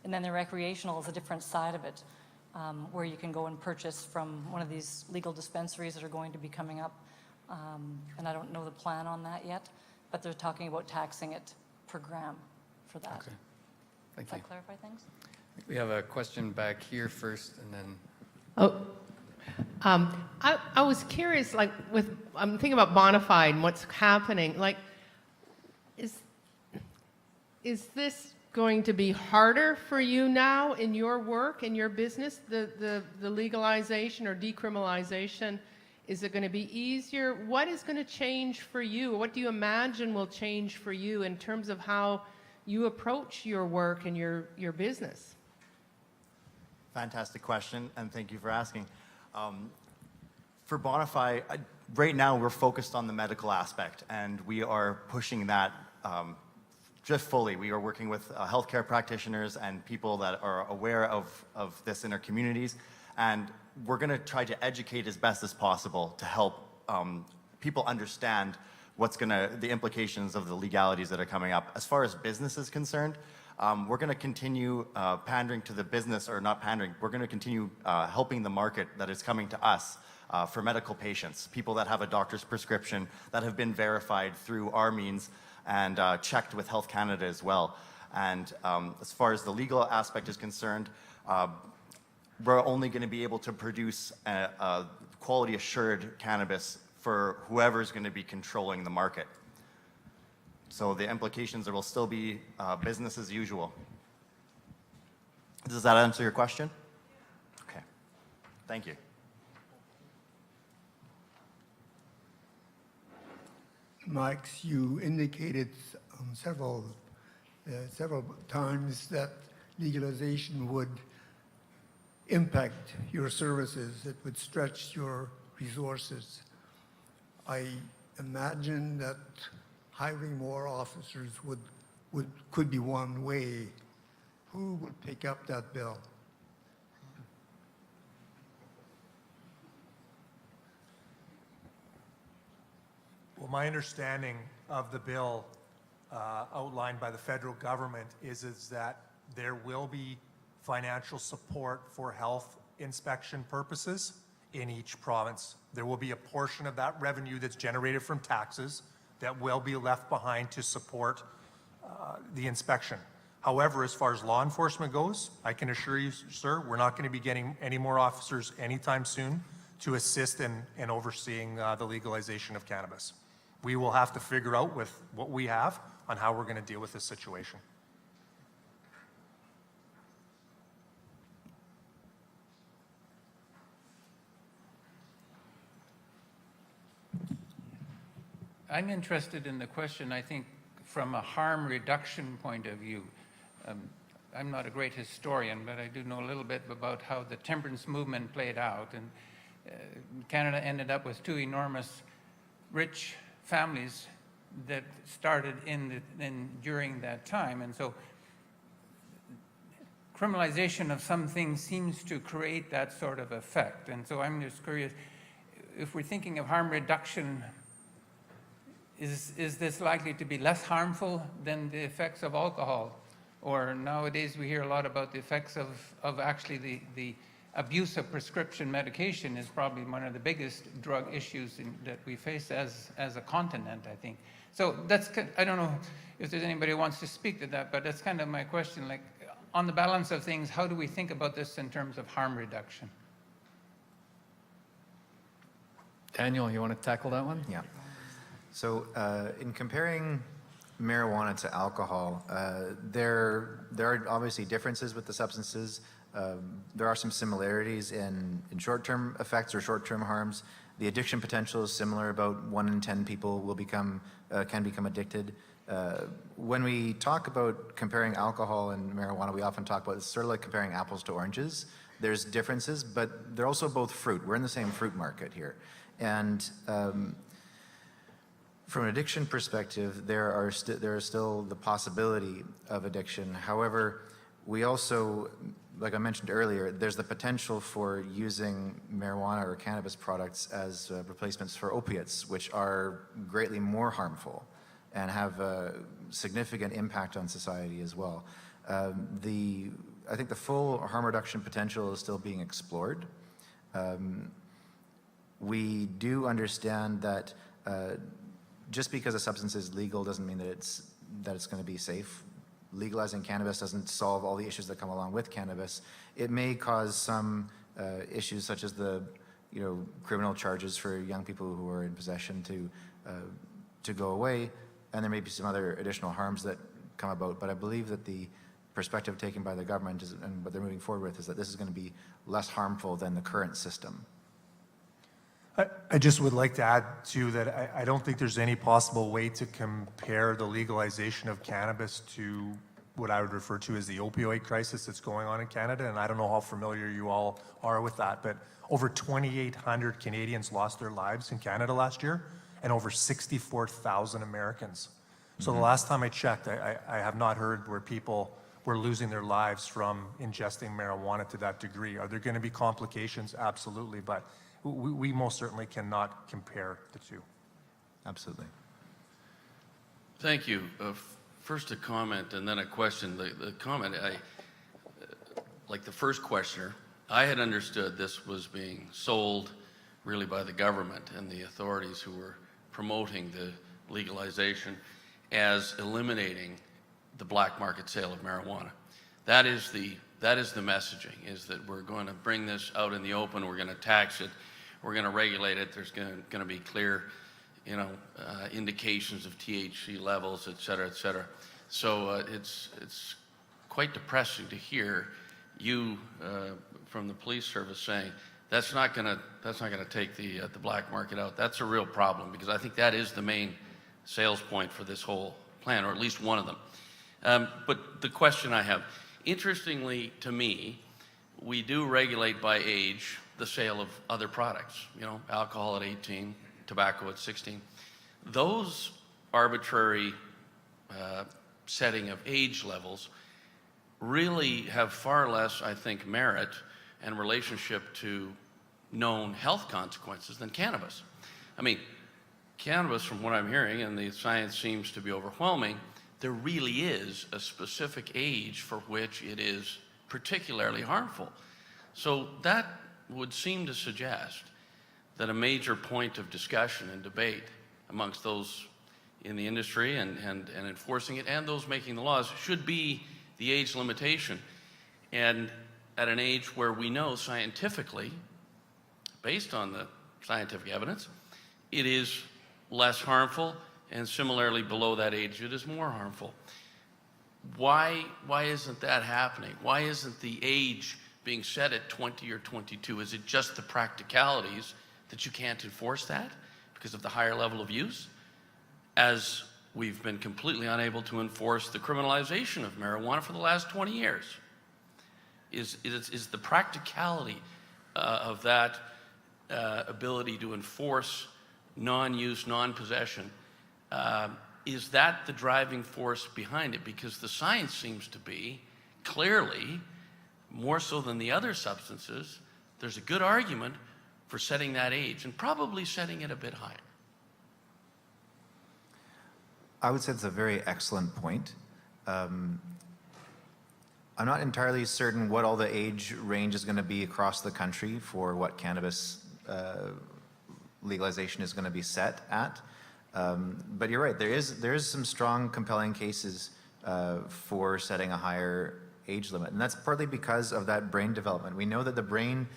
And then the recreational is a different side of it, where you can go and purchase from one of these legal dispensaries that are going to be coming up. And I don't know the plan on that yet, but they're talking about taxing it per gram for that. Okay, thank Does you. that clarify things? We have a question back here first, and then. Oh, I was curious, I'm thinking about Bonafide and what's happening. Is this going to be harder for you now in your work, in your business, the legalization or decriminalization? Is it going to be easier? What is going to change for you? What do you imagine will change for you in terms of how you approach your work and your business? Fantastic question, and thank you for asking. For Bonify, right now we're focused on the medical aspect, and we are pushing that just fully. We are working with healthcare practitioners and people that are aware of this in our communities, and we're going to try to educate as best as possible to help people understand the implications of the legalities that are coming up. As far as business is concerned, we're going to continue pandering to the business, or not pandering, we're going to continue helping the market that is coming to us for medical patients, people that have a doctor's prescription that have been verified through our means and checked with Health Canada as well. And as far as the legal aspect is concerned, we're only going to be able to produce a quality assured cannabis for whoever's going to be controlling the market. So the implications will still be business as usual. Does that answer your question? Okay. Thank you. Max, you indicated several times that legalization would impact your services. It would stretch your resources. I imagine that hiring more officers could be one way. Who would pick up that bill? Well, my understanding of the bill outlined by the federal government is that there will be financial support for health inspection purposes in each province. There will be a portion of that revenue that's generated from taxes that will be left behind to support the inspection. However, as far as law enforcement goes, I can assure you, sir, we're not going to be getting any more officers anytime soon to assist in overseeing the legalization of cannabis. We will have to figure out with what we have on how we're going to deal with this situation. I'm interested in the question, I think, from a harm reduction point of view. I'm not a great historian, but I do know a little bit about how the temperance movement played out. And Canada ended up with two enormous rich families that started during that time. And so criminalization of some things seems to create that sort of effect. And so I'm just curious, if we're thinking of harm reduction, is this likely to be less harmful than the effects of alcohol? Or nowadays we hear a lot about the effects of actually the abuse of prescription medication is probably one of the biggest drug issues that we face as a continent, I think. So that's, I don't know if there's anybody who wants to speak to that, but that's kind of my question. Like, on the balance of things, how do we think about this in terms of harm reduction? Daniel, you want to tackle that one? Yeah. So in comparing marijuana to alcohol, there are obviously differences with the substances. There are some similarities in short-term effects or short-term harms. The addiction potential is similar. About 1 in 10 people will can become addicted. When we talk about comparing alcohol and marijuana, we often talk about it's sort of like comparing apples to oranges. There's differences, but they're also both fruit. We're in the same fruit market here. And from an addiction perspective, there is still the possibility of addiction. However, we also, like I mentioned earlier, there's the potential for using marijuana or cannabis products as replacements for opiates, which are greatly more harmful and have a significant impact on society as well. I think the full harm reduction potential is still being explored. We do understand that just because a substance is legal doesn't mean that it's going to be safe. Legalizing cannabis doesn't solve all the issues that come along with cannabis. It may cause some issues such as the criminal charges for young people who are in possession to go away, and there may be some other additional harms that come about. But I believe that the perspective taken by the government and what they're moving forward with is that this is going to be less harmful than the current system. I just would like to add, too, that I don't think there's any possible way to compare the legalization of cannabis to what I would refer to as the opioid crisis that's going on in Canada, and I don't know how familiar you all are with that, but over 2,800 Canadians lost their lives in Canada last year, and over 64,000 Americans. So the last time I checked, I have not heard where people were losing their lives from ingesting marijuana to that degree. Are there going to be complications? Absolutely, but we most certainly cannot compare the two. Absolutely. Thank you. First a comment and then a question. The comment, like the first questioner, I had understood this was being sold really by the government and the authorities who were promoting the legalization as eliminating the black market sale of marijuana. That is the messaging, is that we're going to bring this out in the open, we're going to tax it, we're going to regulate it, there's going to be clear, indications of THC levels, et cetera, et cetera. So it's quite depressing to hear you from the police service saying that's not going to take the black market out. That's a real problem, because I think that is the main sales point for this whole plan, or at least one of them. But the question I have, interestingly to me, we do regulate by age the sale of other products, alcohol at 18, tobacco at 16. Those arbitrary setting of age levels really have far less, I think, merit and relationship to known health consequences than cannabis. I mean, cannabis, from what I'm hearing, and the science seems to be overwhelming, there really is a specific age for which it is particularly harmful. So that would seem to suggest that a major point of discussion and debate amongst those in the industry and enforcing it, and those making the laws, should be the age limitation. And at an age where we know scientifically, based on the scientific evidence, it is less harmful, and similarly below that age it is more harmful. Why isn't that happening? Why isn't the age being set at 20 or 22? Is it just the practicalities that you can't enforce that because of the higher level of use? As we've been completely unable to enforce the criminalization of marijuana for the last 20 years. Is the practicality of that ability to enforce non-use, non-possession, is that the driving force behind it? Because the science seems to be, clearly, more so than the other substances, there's a good argument for setting that age, and probably setting it a bit higher. I would say it's a very excellent point. I'm not entirely certain what all the age range is going to be across the country for what cannabis legalization is going to be set at. But you're right, there is some strong, compelling cases for setting a higher age limit. And that's partly because of that brain development. We know that the brain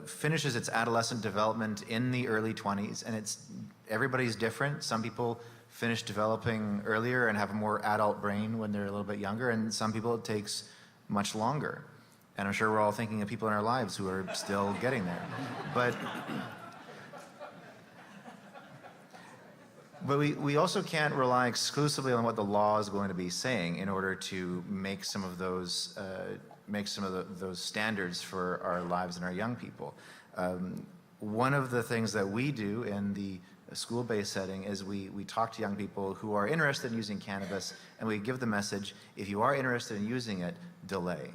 finishes its adolescent development in the early 20s, and everybody's different. Some people finish developing earlier and have a more adult brain when they're a little bit younger, and some people it takes much longer. And I'm sure we're all thinking of people in our lives who are still getting there. But we also can't rely exclusively on what the law is going to be saying in order to make some of those standards for our lives and our young people. One of the things that we do in the school-based setting is we talk to young people who are interested in using cannabis, and we give the message, if you are interested in using it, delay.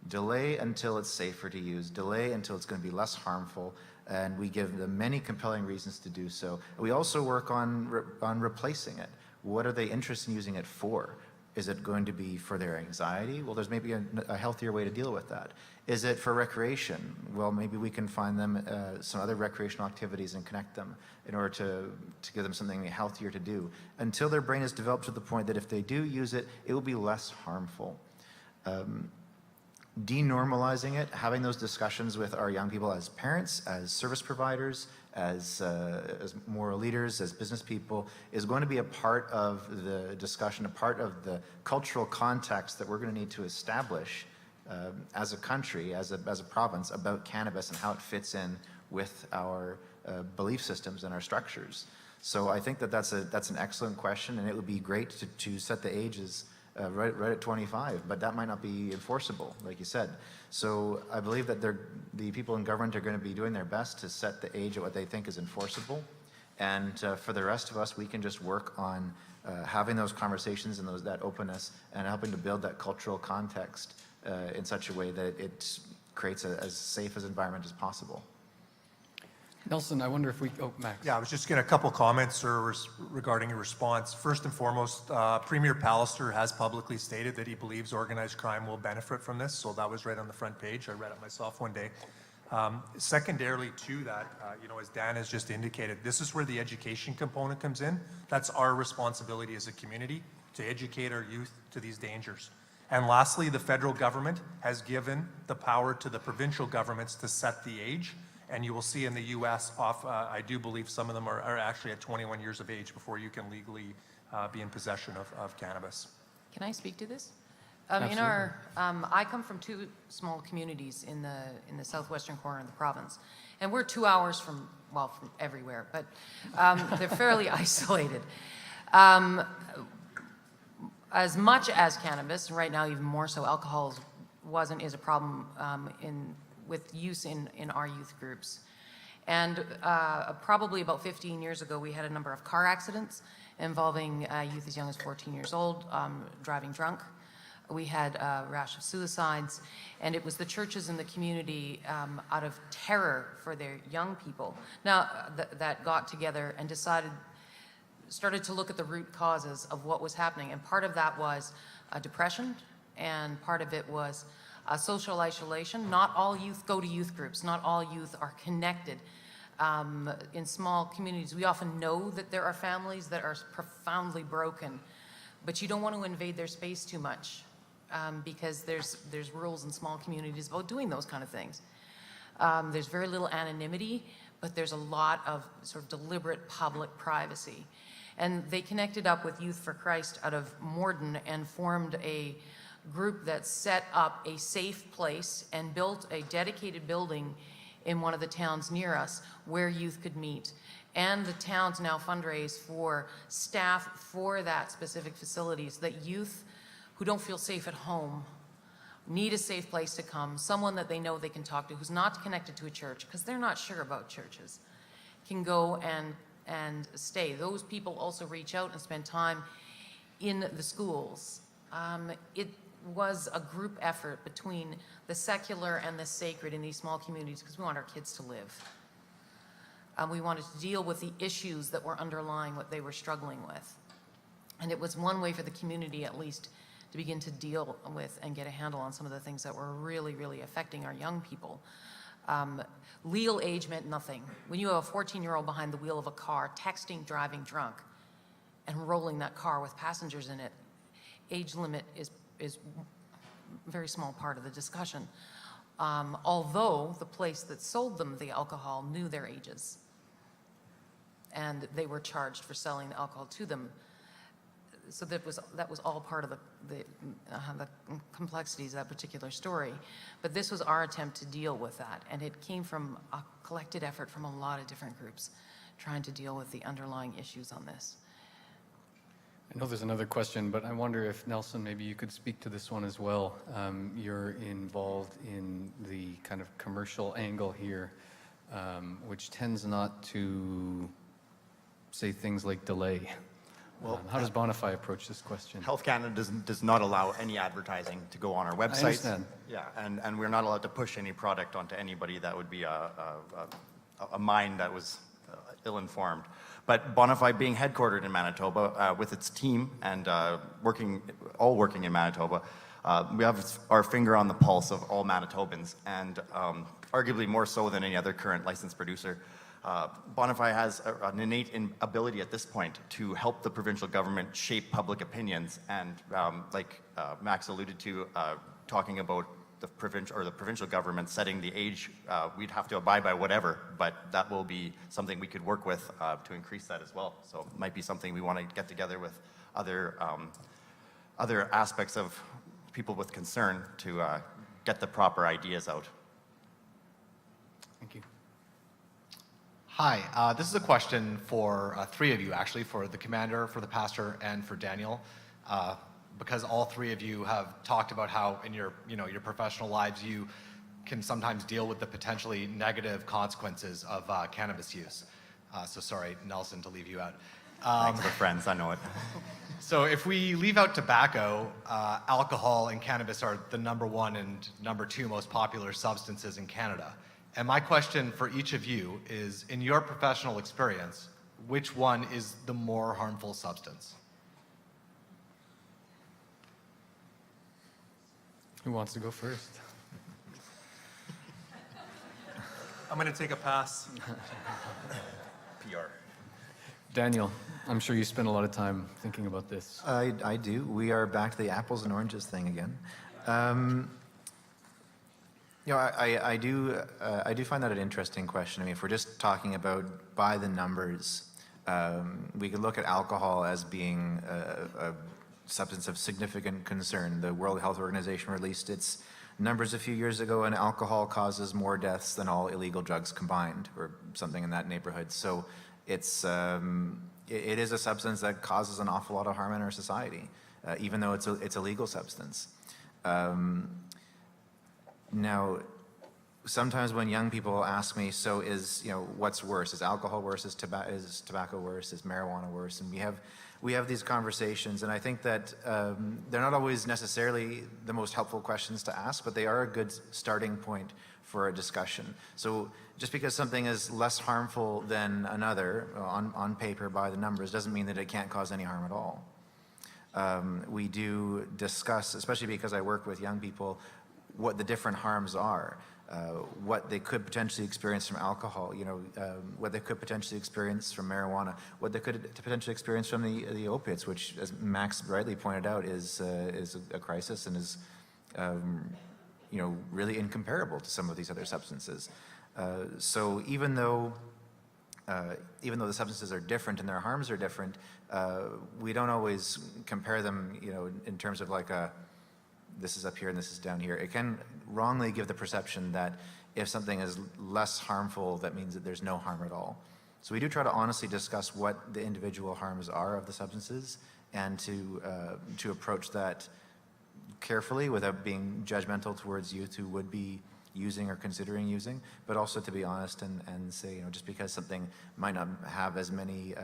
Delay until it's safer to use. Delay until it's going to be less harmful. And we give them many compelling reasons to do so. We also work on replacing it. What are they interested in using it for? Is it going to be for their anxiety? Well, there's maybe a healthier way to deal with that. Is it for recreation? Well, maybe we can find them some other recreational activities and connect them in order to give them something healthier to do, until their brain is developed to the point that if they do use it, it will be less harmful. Denormalizing it, having those discussions with our young people as parents, as service providers, as moral leaders, as business people, is going to be a part of the discussion, a part of the cultural context that we're going to need to establish as a country, as a province, about cannabis and how it fits in with our belief systems and our structures. So I think that that's an excellent question, and it would be great to set the ages right at 25, but that might not be enforceable, like you said. So I believe that the people in government are going to be doing their best to set the age at what they think is enforceable. And for the rest of us, we can just work on having those conversations and that openness and helping to build that cultural context in such a way that it creates as safe an environment as possible. Nelson, I wonder if we, oh, Max. Yeah, I was just getting a couple comments regarding a response. First and foremost, Premier Pallister has publicly stated that he believes organized crime will benefit from this, so that was right on the front page. I read it myself one day. Secondarily to that, as Dan has just indicated, this is where the education component comes in. That's our responsibility as a community to educate our youth to these dangers. And lastly, the federal government has given the power to the provincial governments to set the age. And you will see in the U.S., I do believe some of them are actually at 21 years of age before you can legally be in possession of cannabis. Can I speak to this? I come from two small communities in the southwestern corner of the province, and we're 2 hours from everywhere, but they're fairly isolated. As much as cannabis, and right now even more so, alcohol is a problem with use in our youth groups. And probably about 15 years ago, we had a number of car accidents involving youth as young as 14 years old, driving drunk. We had a rash of suicides, and it was the churches in the community, out of terror for their young people, that got together and started to look at the root causes of what was happening. And part of that was depression, and part of it was social isolation. Not all youth go to youth groups. Not all youth are connected. In small communities, we often know that there are families that are profoundly broken, but you don't want to invade their space too much, because there's rules in small communities about doing those kind of things. There's very little anonymity, but there's a lot of sort of deliberate public privacy. And they connected up with Youth for Christ out of Morden and formed a group that set up a safe place and built a dedicated building in one of the towns near us where youth could meet. And the towns now fundraise for staff for that specific facility so that youth who don't feel safe at home need a safe place to come, someone that they know they can talk to who's not connected to a church, because they're not sure about churches, can go and stay. Those people also reach out and spend time in the schools. It was a group effort between the secular and the sacred in these small communities because we want our kids to live. We wanted to deal with the issues that were underlying what they were struggling with. And it was one way for the community, at least, to begin to deal with and get a handle on some of the things that were really, really affecting our young people. Legal age meant nothing. When you have a 14-year-old behind the wheel of a car, texting, driving drunk, and rolling that car with passengers in it, age limit is a very small part of the discussion. Although the place that sold them the alcohol knew their ages, and they were charged for selling the alcohol to them. So that was all part of the complexities of that particular story. But this was our attempt to deal with that, and it came from a collected effort from a lot of different groups trying to deal with the underlying issues on this. I know there's another question, but I wonder if, Nelson, maybe you could speak to this one as well. You're involved in the kind of commercial angle here, which tends not to say things like delay. Well, how does Bonify approach this question? Health Canada does not allow any advertising to go on our website. I understand. Yeah, and we're not allowed to push any product onto anybody that would be a mind that was ill-informed. But Bonify being headquartered in Manitoba with its team and working in Manitoba, we have our finger on the pulse of all Manitobans, and arguably more so than any other current licensed producer. Bonify has an innate ability at this point to help the provincial government shape public opinions, and like Max alluded to, talking about the provincial government setting the age, we'd have to abide by whatever, but that will be something we could work with to increase that as well. So it might be something we want to get together with other aspects of people with concern to get the proper ideas out. Thank you. Hi, this is a question for three of you, actually, for the commander, for the pastor, and for Daniel, because all three of you have talked about how in your professional lives you can sometimes deal with the potentially negative consequences of cannabis use. So sorry, Nelson, to leave you out. Thanks, we're friends, I know it. So if we leave out tobacco, alcohol and cannabis are the #1 and #2 most popular substances in Canada. And my question for each of you is, in your professional experience, which one is the more harmful substance? Who wants to go first? I'm going to take a pass. PR. Daniel, I'm sure you spend a lot of time thinking about this. I do. We are back to the apples and oranges thing again. I do find that an interesting question. I mean, if we're just talking about by the numbers, we could look at alcohol as being a substance of significant concern. The World Health Organization released its numbers a few years ago, and alcohol causes more deaths than all illegal drugs combined, or something in that neighborhood. So it is a substance that causes an awful lot of harm in our society, even though it's a legal substance. Now, sometimes when young people ask me, so what's worse? Is alcohol worse? Is tobacco worse? Is marijuana worse? And we have these conversations, and I think that they're not always necessarily the most helpful questions to ask, but they are a good starting point for a discussion. So just because something is less harmful than another on paper by the numbers doesn't mean that it can't cause any harm at all. We do discuss, especially because I work with young people, what the different harms are, what they could potentially experience from alcohol, what they could potentially experience from marijuana, what they could potentially experience from the opiates, which, as Max rightly pointed out, is a crisis and is really incomparable to some of these other substances. So even though the substances are different and their harms are different, we don't always compare them, in terms of like this is up here and this is down here. It can wrongly give the perception that if something is less harmful, that means that there's no harm at all. So we do try to honestly discuss what the individual harms are of the substances, and to approach that carefully without being judgmental towards youth who would be using or considering using, but also to be honest and say, just because something might not have as many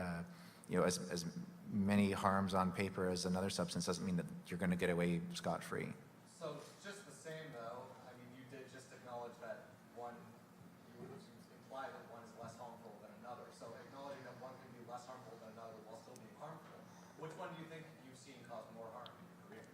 as many harms on paper as another substance doesn't mean that you're going to get away scot-free. So just the same though, I mean, you did just acknowledge that you would imply that one is less harmful than another. So acknowledging that one can be less harmful than another while still being harmful, which one do you think you've seen cause more harm in your career?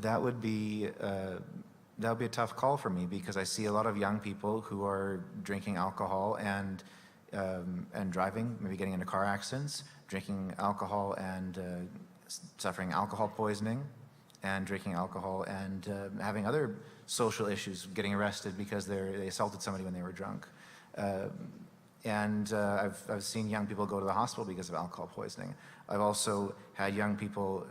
That would be a tough call for me, because I see a lot of young people who are drinking alcohol and driving, maybe getting into car accidents, drinking alcohol and suffering alcohol poisoning, and drinking alcohol and having other social issues, getting arrested because they assaulted somebody when they were drunk. I've seen young people go to the hospital because of alcohol poisoning. I've also had young people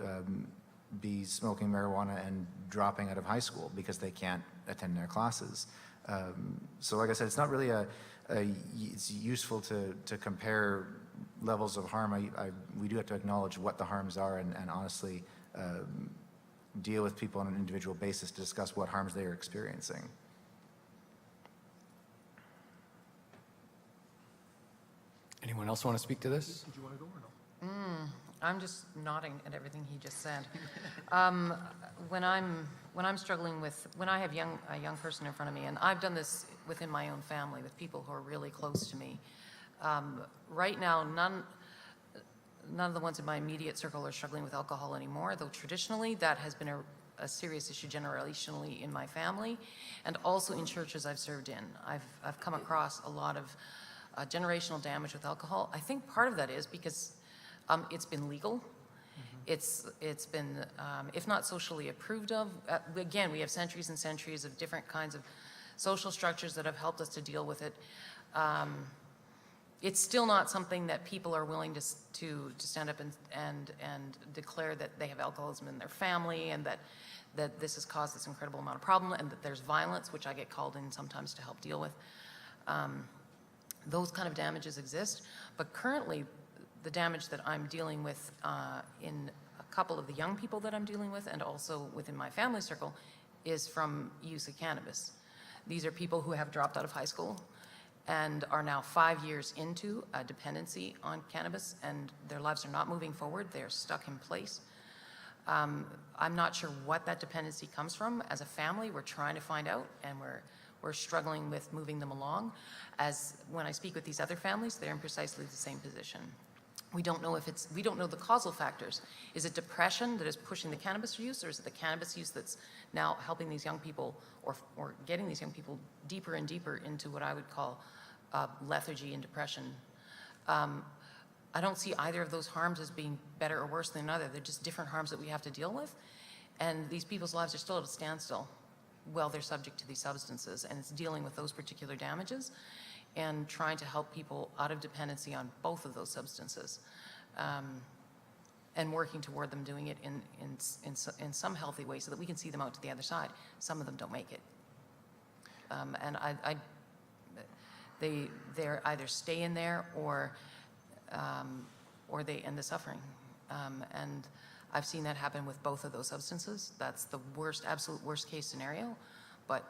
be smoking marijuana and dropping out of high school because they can't attend their classes. So like I said, it's not really it's useful to compare levels of harm. We do have to acknowledge what the harms are and honestly deal with people on an individual basis to discuss what harms they are experiencing. Anyone else want to speak to this? Did you want to go or no? I'm just nodding at everything he just said. When I'm struggling with, when I have a young person in front of me, and I've done this within my own family with people who are really close to me. Right now, none of the ones in my immediate circle are struggling with alcohol anymore, though traditionally that has been a serious issue generationally in my family, and also in churches I've served in. I've come across a lot of generational damage with alcohol. I think part of that is because it's been legal. It's been, if not socially approved of, again, we have centuries and centuries of different kinds of social structures that have helped us to deal with it. It's still not something that people are willing to stand up and declare that they have alcoholism in their family, and that that this has caused this incredible amount of problem, and that there's violence, which I get called in sometimes to help deal with. Those kind of damages exist, but currently the damage that I'm dealing with in a couple of the young people that I'm dealing with, and also within my family circle, is from use of cannabis. These are people who have dropped out of high school and are now 5 years into a dependency on cannabis, and their lives are not moving forward. They're stuck in place. I'm not sure what that dependency comes from. As a family, we're trying to find out, and we're struggling with moving them along. As when I speak with these other families, they're in precisely the same position. We don't know we don't know the causal factors. Is it depression that is pushing the cannabis use, or is it the cannabis use that's now helping these young people, or getting these young people deeper and deeper into what I would call lethargy and depression? I don't see either of those harms as being better or worse than another. They're just different harms that we have to deal with. And these people's lives are still at a standstill while they're subject to these substances. And it's dealing with those particular damages and trying to help people out of dependency on both of those substances, and working toward them doing it in some healthy way so that we can see them out to the other side. Some of them don't make it. And they're either stay in there or they end the suffering. And I've seen that happen with both of those substances. That's the worst, absolute worst case scenario. But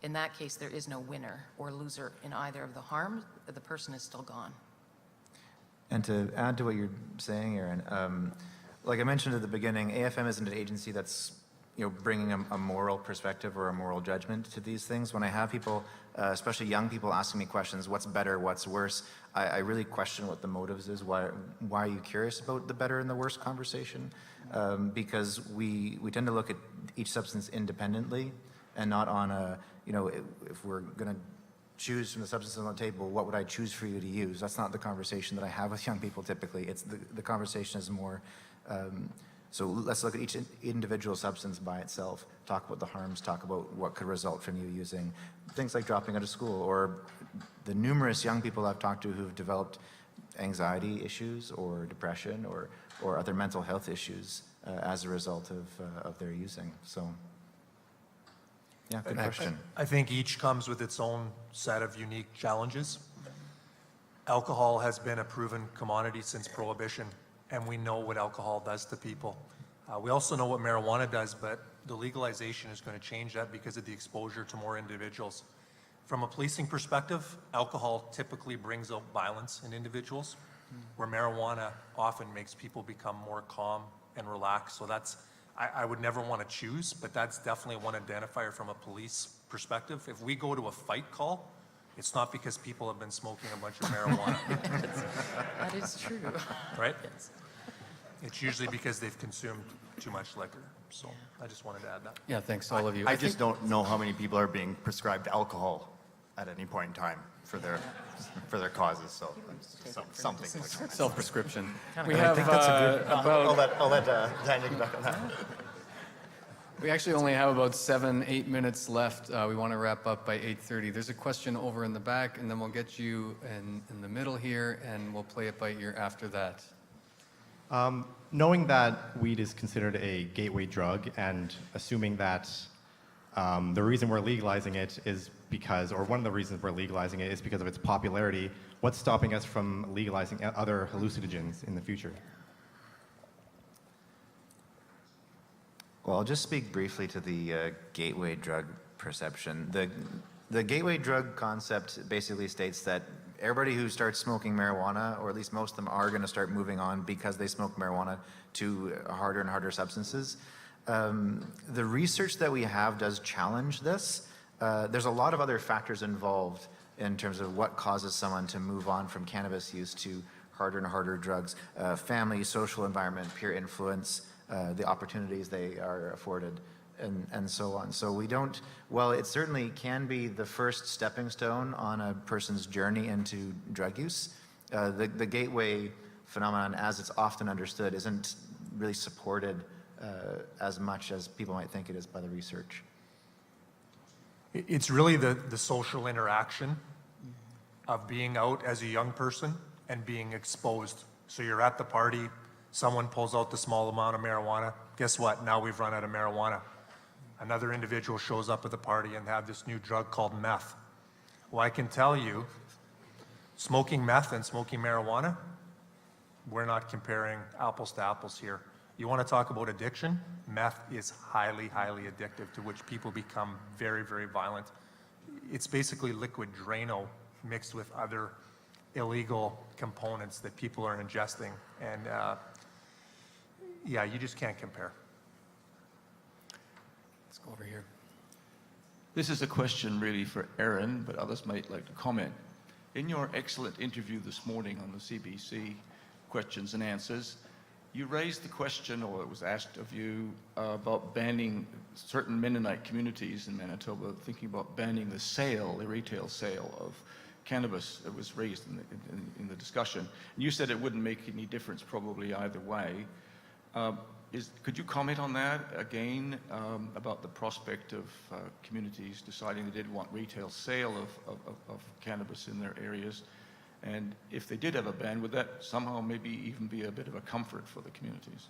in that case, there is no winner or loser in either of the harms. The person is still gone. And to add to what you're saying, Erin, like I mentioned at the beginning, AFM isn't an agency that's bringing a moral perspective or a moral judgment to these things. When I have people, especially young people, asking me questions, what's better, what's worse, I really question what the motives is. Why are you curious about the better and the worse conversation? Because we tend to look at each substance independently and not on a, if we're going to choose from the substances on the table, what would I choose for you to use? That's not the conversation that I have with young people typically. It's the conversation is more, so let's look at each individual substance by itself, talk about the harms, talk about what could result from you using things like dropping out of school, or the numerous young people I've talked to who've developed anxiety issues or depression or other mental health issues as a result of their using. So, yeah, good question. I think each comes with its own set of unique challenges. Alcohol has been a proven commodity since Prohibition, and we know what alcohol does to people. We also know what marijuana does, but the legalization is going to change that because of the exposure to more individuals. From a policing perspective, alcohol typically brings out violence in individuals, where marijuana often makes people become more calm and relaxed. So that's, I would never want to choose, but that's definitely one identifier from a police perspective. If we go to a fight call, it's not because people have been smoking a bunch of marijuana. That is true. Right? Yes. It's usually because they've consumed too much liquor. So I just wanted to add that. Yeah, thanks all of you. I just don't know how many people are being prescribed alcohol at any point in time for their causes. So something. Self-prescription. We have I'll let Daniel get back on that. We actually only have about 7-8 minutes left. We want to wrap up by 8:30. There's a question over in the back, and then we'll get you in the middle here, and we'll play it by ear after that. Knowing that weed is considered a gateway drug, and assuming that the reason we're legalizing it is because, or one of the reasons we're legalizing it is because of its popularity, what's stopping us from legalizing other hallucinogens in the future? Well, I'll just speak briefly to the gateway drug perception. The gateway drug concept basically states that everybody who starts smoking marijuana, or at least most of them, are going to start moving on because they smoke marijuana to harder and harder substances. The research that we have does challenge this. There's a lot of other factors involved in terms of what causes someone to move on from cannabis use to harder and harder drugs. Family, social environment, peer influence, the opportunities they are afforded, and so on. So we don't, well, it certainly can be the first stepping stone on a person's journey into drug use. The gateway phenomenon, as it's often understood, isn't really supported as much as people might think it is by the research. It's really the social interaction of being out as a young person and being exposed. So you're at the party, someone pulls out the small amount of marijuana. Guess what? Now we've run out of marijuana. another individual shows up at the party and have this new drug called meth. Well, I can tell you, smoking meth and smoking marijuana, we're not comparing apples to apples here. You want to talk about addiction? Meth is highly, highly addictive, to which people become very, very violent. It's basically liquid Drano mixed with other illegal components that people are ingesting. And yeah, you just can't compare. Let's go over here. This is a question really for Erin, but others might like to comment. In your excellent interview this morning on the CBC questions and answers, you raised the question, or it was asked of you, about banning certain Mennonite communities in Manitoba, thinking about banning the sale, the retail sale of cannabis. It was raised in the discussion. And you said it wouldn't make any difference probably either way. Could you comment on that again, about the prospect of communities deciding they didn't want retail sale of cannabis in their areas? And if they did have a ban, would that somehow maybe even be a bit of a comfort for the communities?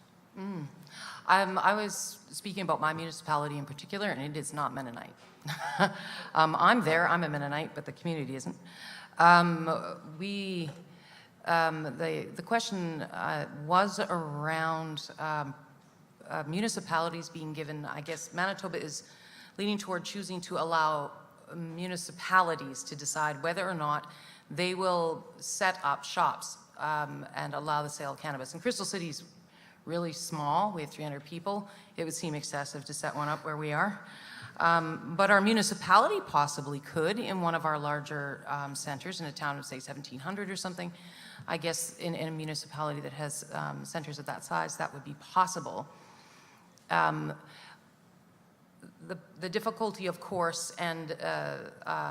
I was speaking about my municipality in particular, and it is not Mennonite. I'm there, I'm a Mennonite, but the community isn't. The question was around municipalities being given, I guess Manitoba is leaning toward choosing to allow municipalities to decide whether or not they will set up shops and allow the sale of cannabis. And Crystal City's really small. We have 300 people. It would seem excessive to set one up where we are. But our municipality possibly could in one of our larger centers in a town of, say, 1,700 or something. I guess in a municipality that has centers of that size, that would be possible. The difficulty, of course, and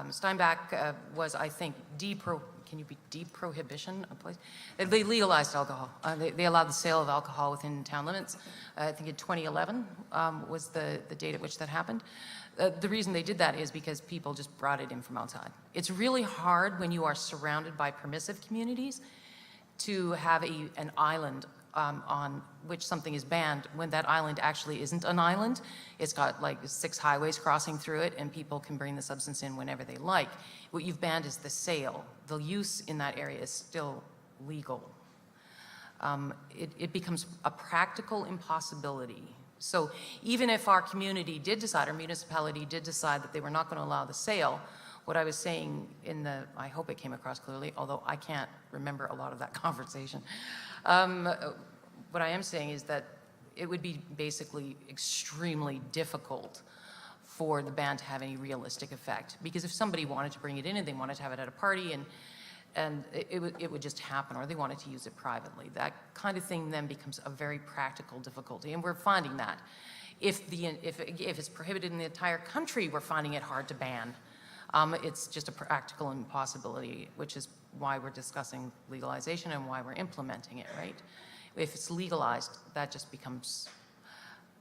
Steinbach was, I think, deprohibition of place? They legalized alcohol. They allowed the sale of alcohol within town limits. I think in 2011 was the date at which that happened. The reason they did that is because people just brought it in from outside. It's really hard when you are surrounded by permissive communities to have an island on which something is banned when that island actually isn't an island. It's got like 6 highways crossing through it, and people can bring the substance in whenever they like. What you've banned is the sale. The use in that area is still legal. It becomes a practical impossibility. So even if our community did decide, our municipality did decide that they were not going to allow the sale, what I was saying I hope it came across clearly, although I can't remember a lot of that conversation. What I am saying is that it would be basically extremely difficult for the ban to have any realistic effect. Because if somebody wanted to bring it in and they wanted to have it at a party and it would just happen, or they wanted to use it privately, that kind of thing then becomes a very practical difficulty. And we're finding that. If it's prohibited in the entire country, we're finding it hard to ban. It's just a practical impossibility, which is why we're discussing legalization and why we're implementing it, right? If it's legalized, that just becomes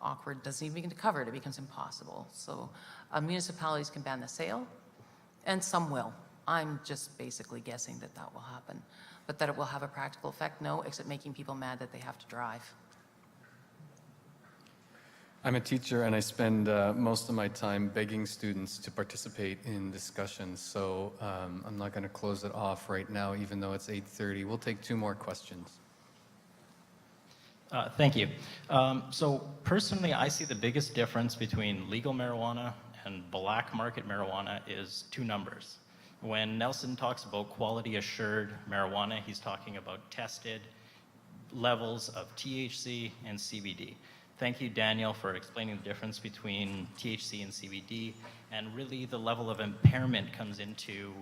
awkward, doesn't even get covered, it becomes impossible. So municipalities can ban the sale, and some will. I'm just basically guessing that will happen. But that it will have a practical effect, no, except making people mad that they have to drive. I'm a teacher, and I spend most of my time begging students to participate in discussions. So I'm not going to close it off right now, even though it's 8:30. We'll take 2 more questions. Thank you. So personally, I see the biggest difference between legal marijuana and black market marijuana is 2 numbers. When Nelson talks about quality assured marijuana, he's talking about tested levels of THC and CBD. Thank you, Daniel, for explaining the difference between THC and CBD, and really the level of impairment comes into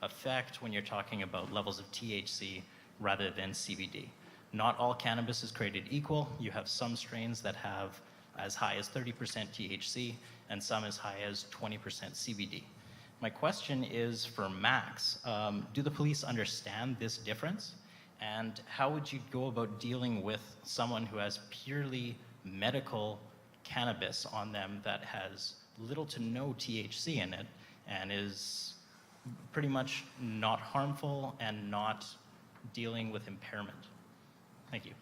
effect when you're talking about levels of THC rather than CBD. Not all cannabis is created equal. You have some strains that have as high as 30% THC and some as high as 20% CBD. My question is for Max, do the police understand this difference? And how would you go about dealing with someone who has purely medical cannabis on them that has little to no THC in it and is pretty much not harmful and not dealing with impairment? Thank you.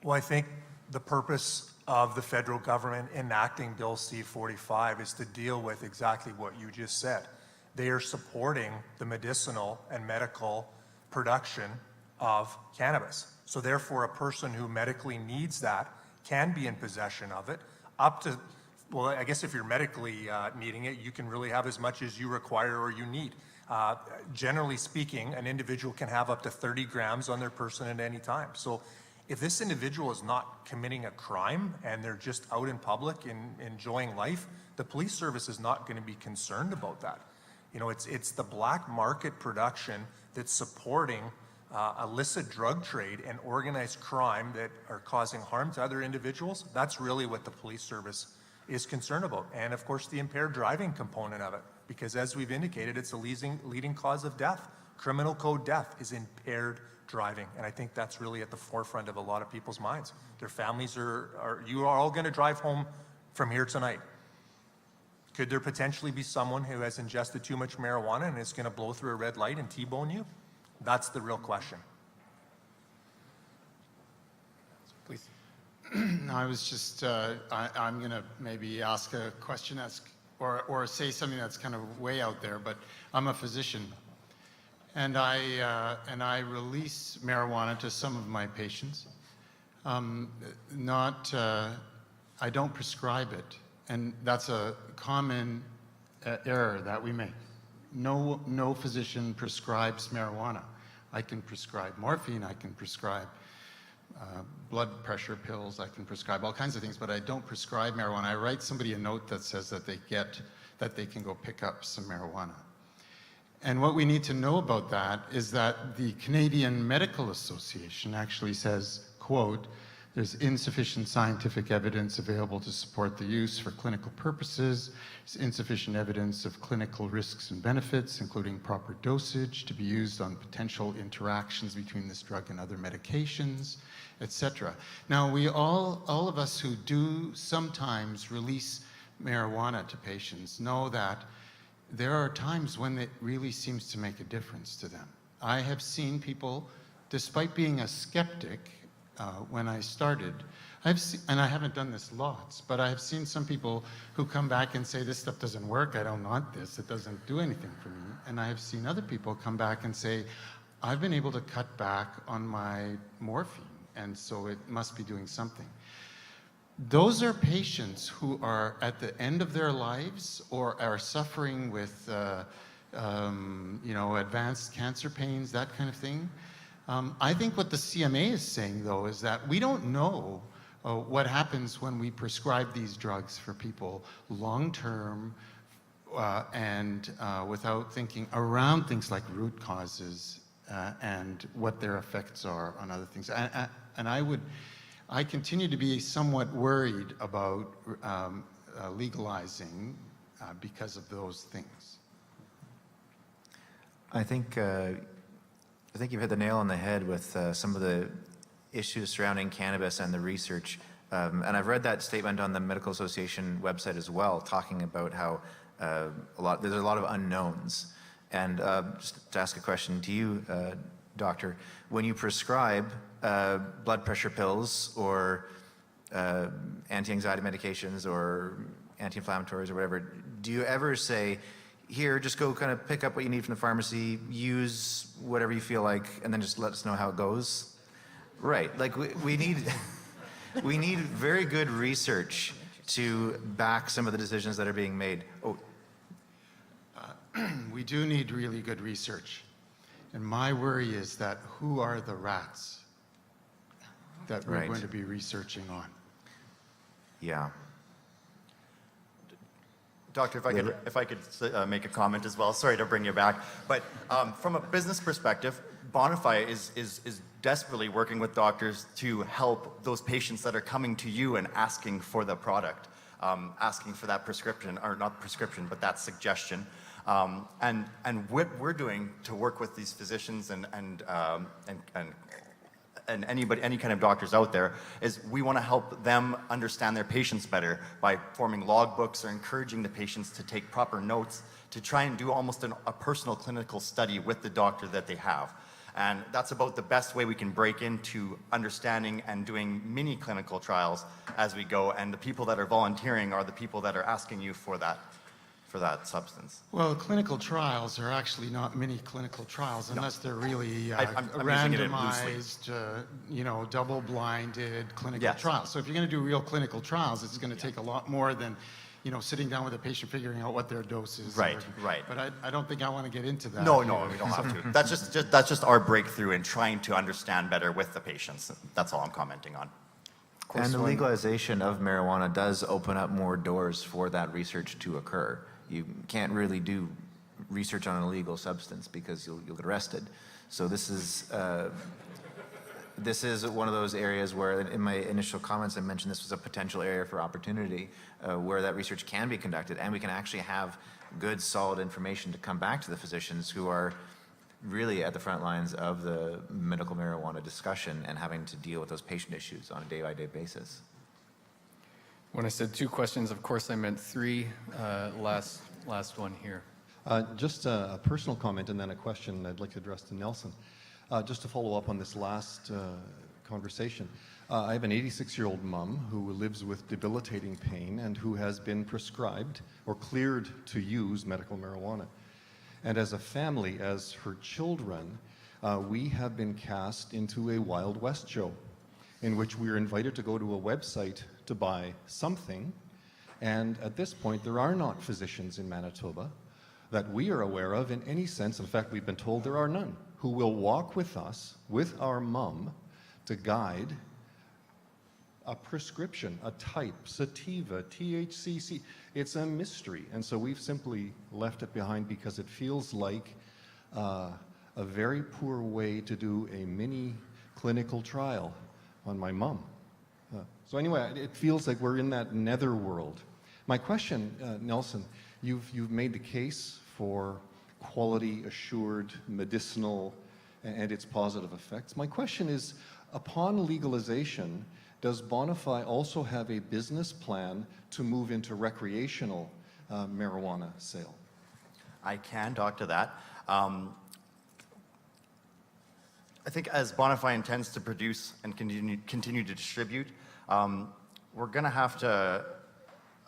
Well, I think the purpose of the federal government enacting Bill C-45 is to deal with exactly what you just said. They are supporting the medicinal and medical production of cannabis. So therefore, a person who medically needs that can be in possession of it up to, well, I guess if you're medically needing it, you can really have as much as you require or you need. Generally speaking, an individual can have up to 30 grams on their person at any time. So if this individual is not committing a crime and they're just out in public and enjoying life, the police service is not going to be concerned about that. You know, it's the black market production that's supporting illicit drug trade and organized crime that are causing harm to other individuals. That's really what the police service is concerned about. And of course, the impaired driving component of it, because as we've indicated, it's a leading cause of death. Criminal code death is impaired driving. And I think that's really at the forefront of a lot of people's minds. Their families you are all going to drive home from here tonight. Could there potentially be someone who has ingested too much marijuana and is going to blow through a red light and T-bone you? That's the real question. Please. I was just, I'm going to maybe ask a question that's, or say something that's kind of way out there, but I'm a physician. And I release marijuana to some of my patients. I don't prescribe it. And that's a common error that we make. No physician prescribes marijuana. I can prescribe morphine, I can prescribe blood pressure pills, I can prescribe all kinds of things, but I don't prescribe marijuana. I write somebody a note that says that they can go pick up some marijuana. And what we need to know about that is that the Canadian Medical Association actually says, quote, "There's insufficient scientific evidence available to support the use for clinical purposes. There's insufficient evidence of clinical risks and benefits, including proper dosage to be used on potential interactions between this drug and other medications, etc." Now, we all of us who do sometimes release marijuana to patients know that there are times when it really seems to make a difference to them. I have seen people, despite being a skeptic, when I started, and I haven't done this lots, but I have seen some people who come back and say, this stuff doesn't work, I don't want this, it doesn't do anything for me. And I have seen other people come back and say, I've been able to cut back on my morphine, and so it must be doing something. Those are patients who are at the end of their lives or are suffering with advanced cancer pains, that kind of thing. I think what the CMA is saying, though, is that we don't know what happens when we prescribe these drugs for people long-term and without thinking around things like root causes and what their effects are on other things. And I continue to be somewhat worried about legalizing because of those things. I think you've hit the nail on the head with some of the issues surrounding cannabis and the research. And I've read that statement on the Medical Association website as well, talking about how there's a lot of unknowns. And just to ask a question to you, doctor, when you prescribe blood pressure pills or anti-anxiety medications or anti-inflammatories or whatever, do you ever say, here, just go kind of pick up what you need from the pharmacy, use whatever you feel like, and then just let us know how it goes? Right, like we need, we need very good research to back some of the decisions that are being made. Oh. We do need really good research. And my worry is that who are the rats that we're going to be researching on? Yeah. Doctor, if I could make a comment as well. Sorry to bring you back, but from a business perspective, Bonify is desperately working with doctors to help those patients that are coming to you and asking for the product, asking for that prescription, or not prescription, but that suggestion. And what we're doing to work with these physicians and any kind of doctors out there is we want to help them understand their patients better by forming logbooks or encouraging the patients to take proper notes to try and do almost a personal clinical study with the doctor that they have. And that's about the best way we can break into understanding and doing mini clinical trials as we go. And the people that are volunteering are the people that are asking you for that substance. Well, clinical trials are actually not mini clinical trials unless they're really I'm using it loosely. randomized, double-blinded clinical Yes. trials. So if you're going to do real clinical trials, it's going to take a lot more than, sitting down with a patient figuring out what their dose is. Right, right. But I don't think I want to get into that. No, here. we don't have to. That's just our breakthrough in trying to understand better with the patients. That's all I'm commenting on. And the legalization of marijuana does open up more doors for that research to occur. You can't really do research on an illegal substance because you'll get arrested. So this is one of those areas where, in my initial comments, I mentioned this was a potential area for opportunity where that research can be conducted, and we can actually have good, solid information to come back to the physicians who are really at the front lines of the medical marijuana discussion and having to deal with those patient issues on a day-by-day basis. When I said 2 questions, of course I meant 3. Last one here. Just a personal comment and then a question I'd like to address to Nelson. Just to follow up on this last conversation. I have an 86-year-old mom who lives with debilitating pain and who has been prescribed or cleared to use medical marijuana. And as a family, as her children, we have been cast into a Wild West show in which we are invited to go to a website to buy something. And at this point, there are not physicians in Manitoba that we are aware of in any sense. In fact, we've been told there are none who will walk with us, with our mum, to guide a prescription, a type, sativa, THC. It's a mystery. And so we've simply left it behind because it feels like a very poor way to do a mini clinical trial on my mum. So anyway, it feels like we're in that netherworld. My question, Nelson, you've made the case for quality assured medicinal and its positive effects. My question is, upon legalization, does Bonify also have a business plan to move into recreational marijuana sale? I can talk to that. I think as Bonify intends to produce and continue to distribute, we're going to have to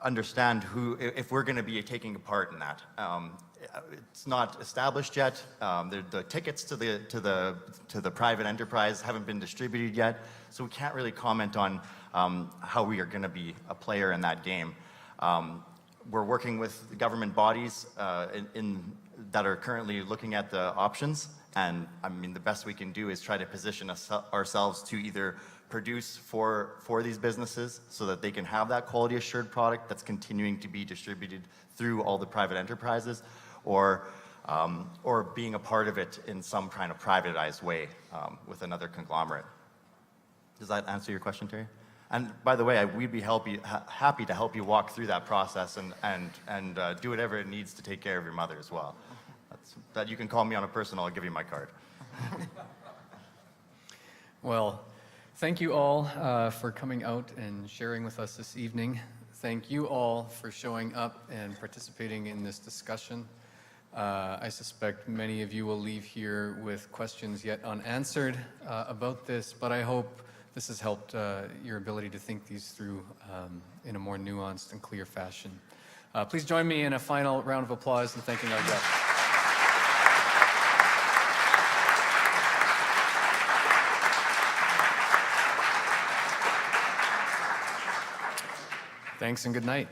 understand if we're going to be taking a part in that. It's not established yet. The tickets to the private enterprise haven't been distributed yet, so we can't really comment on how we are going to be a player in that game. We're working with the government bodies that are currently looking at the options, and I mean the best we can do is try to position ourselves to either produce for these businesses so that they can have that quality assured product that's continuing to be distributed through all the private enterprises, or being a part of it in some kind of privatized way with another conglomerate. Does that answer your question, Terry? And by the way, we'd be happy to help you walk through that process and do whatever it needs to take care of your mother as well. That you can call me on a personal, I'll give you my card. Well, thank you all for coming out and sharing with us this evening. Thank you all for showing up and participating in this discussion. I suspect many of you will leave here with questions yet unanswered about this, but I hope this has helped your ability to think these through in a more nuanced and clear fashion. Please join me in a final round of applause and thanking our guests. Thanks and good night.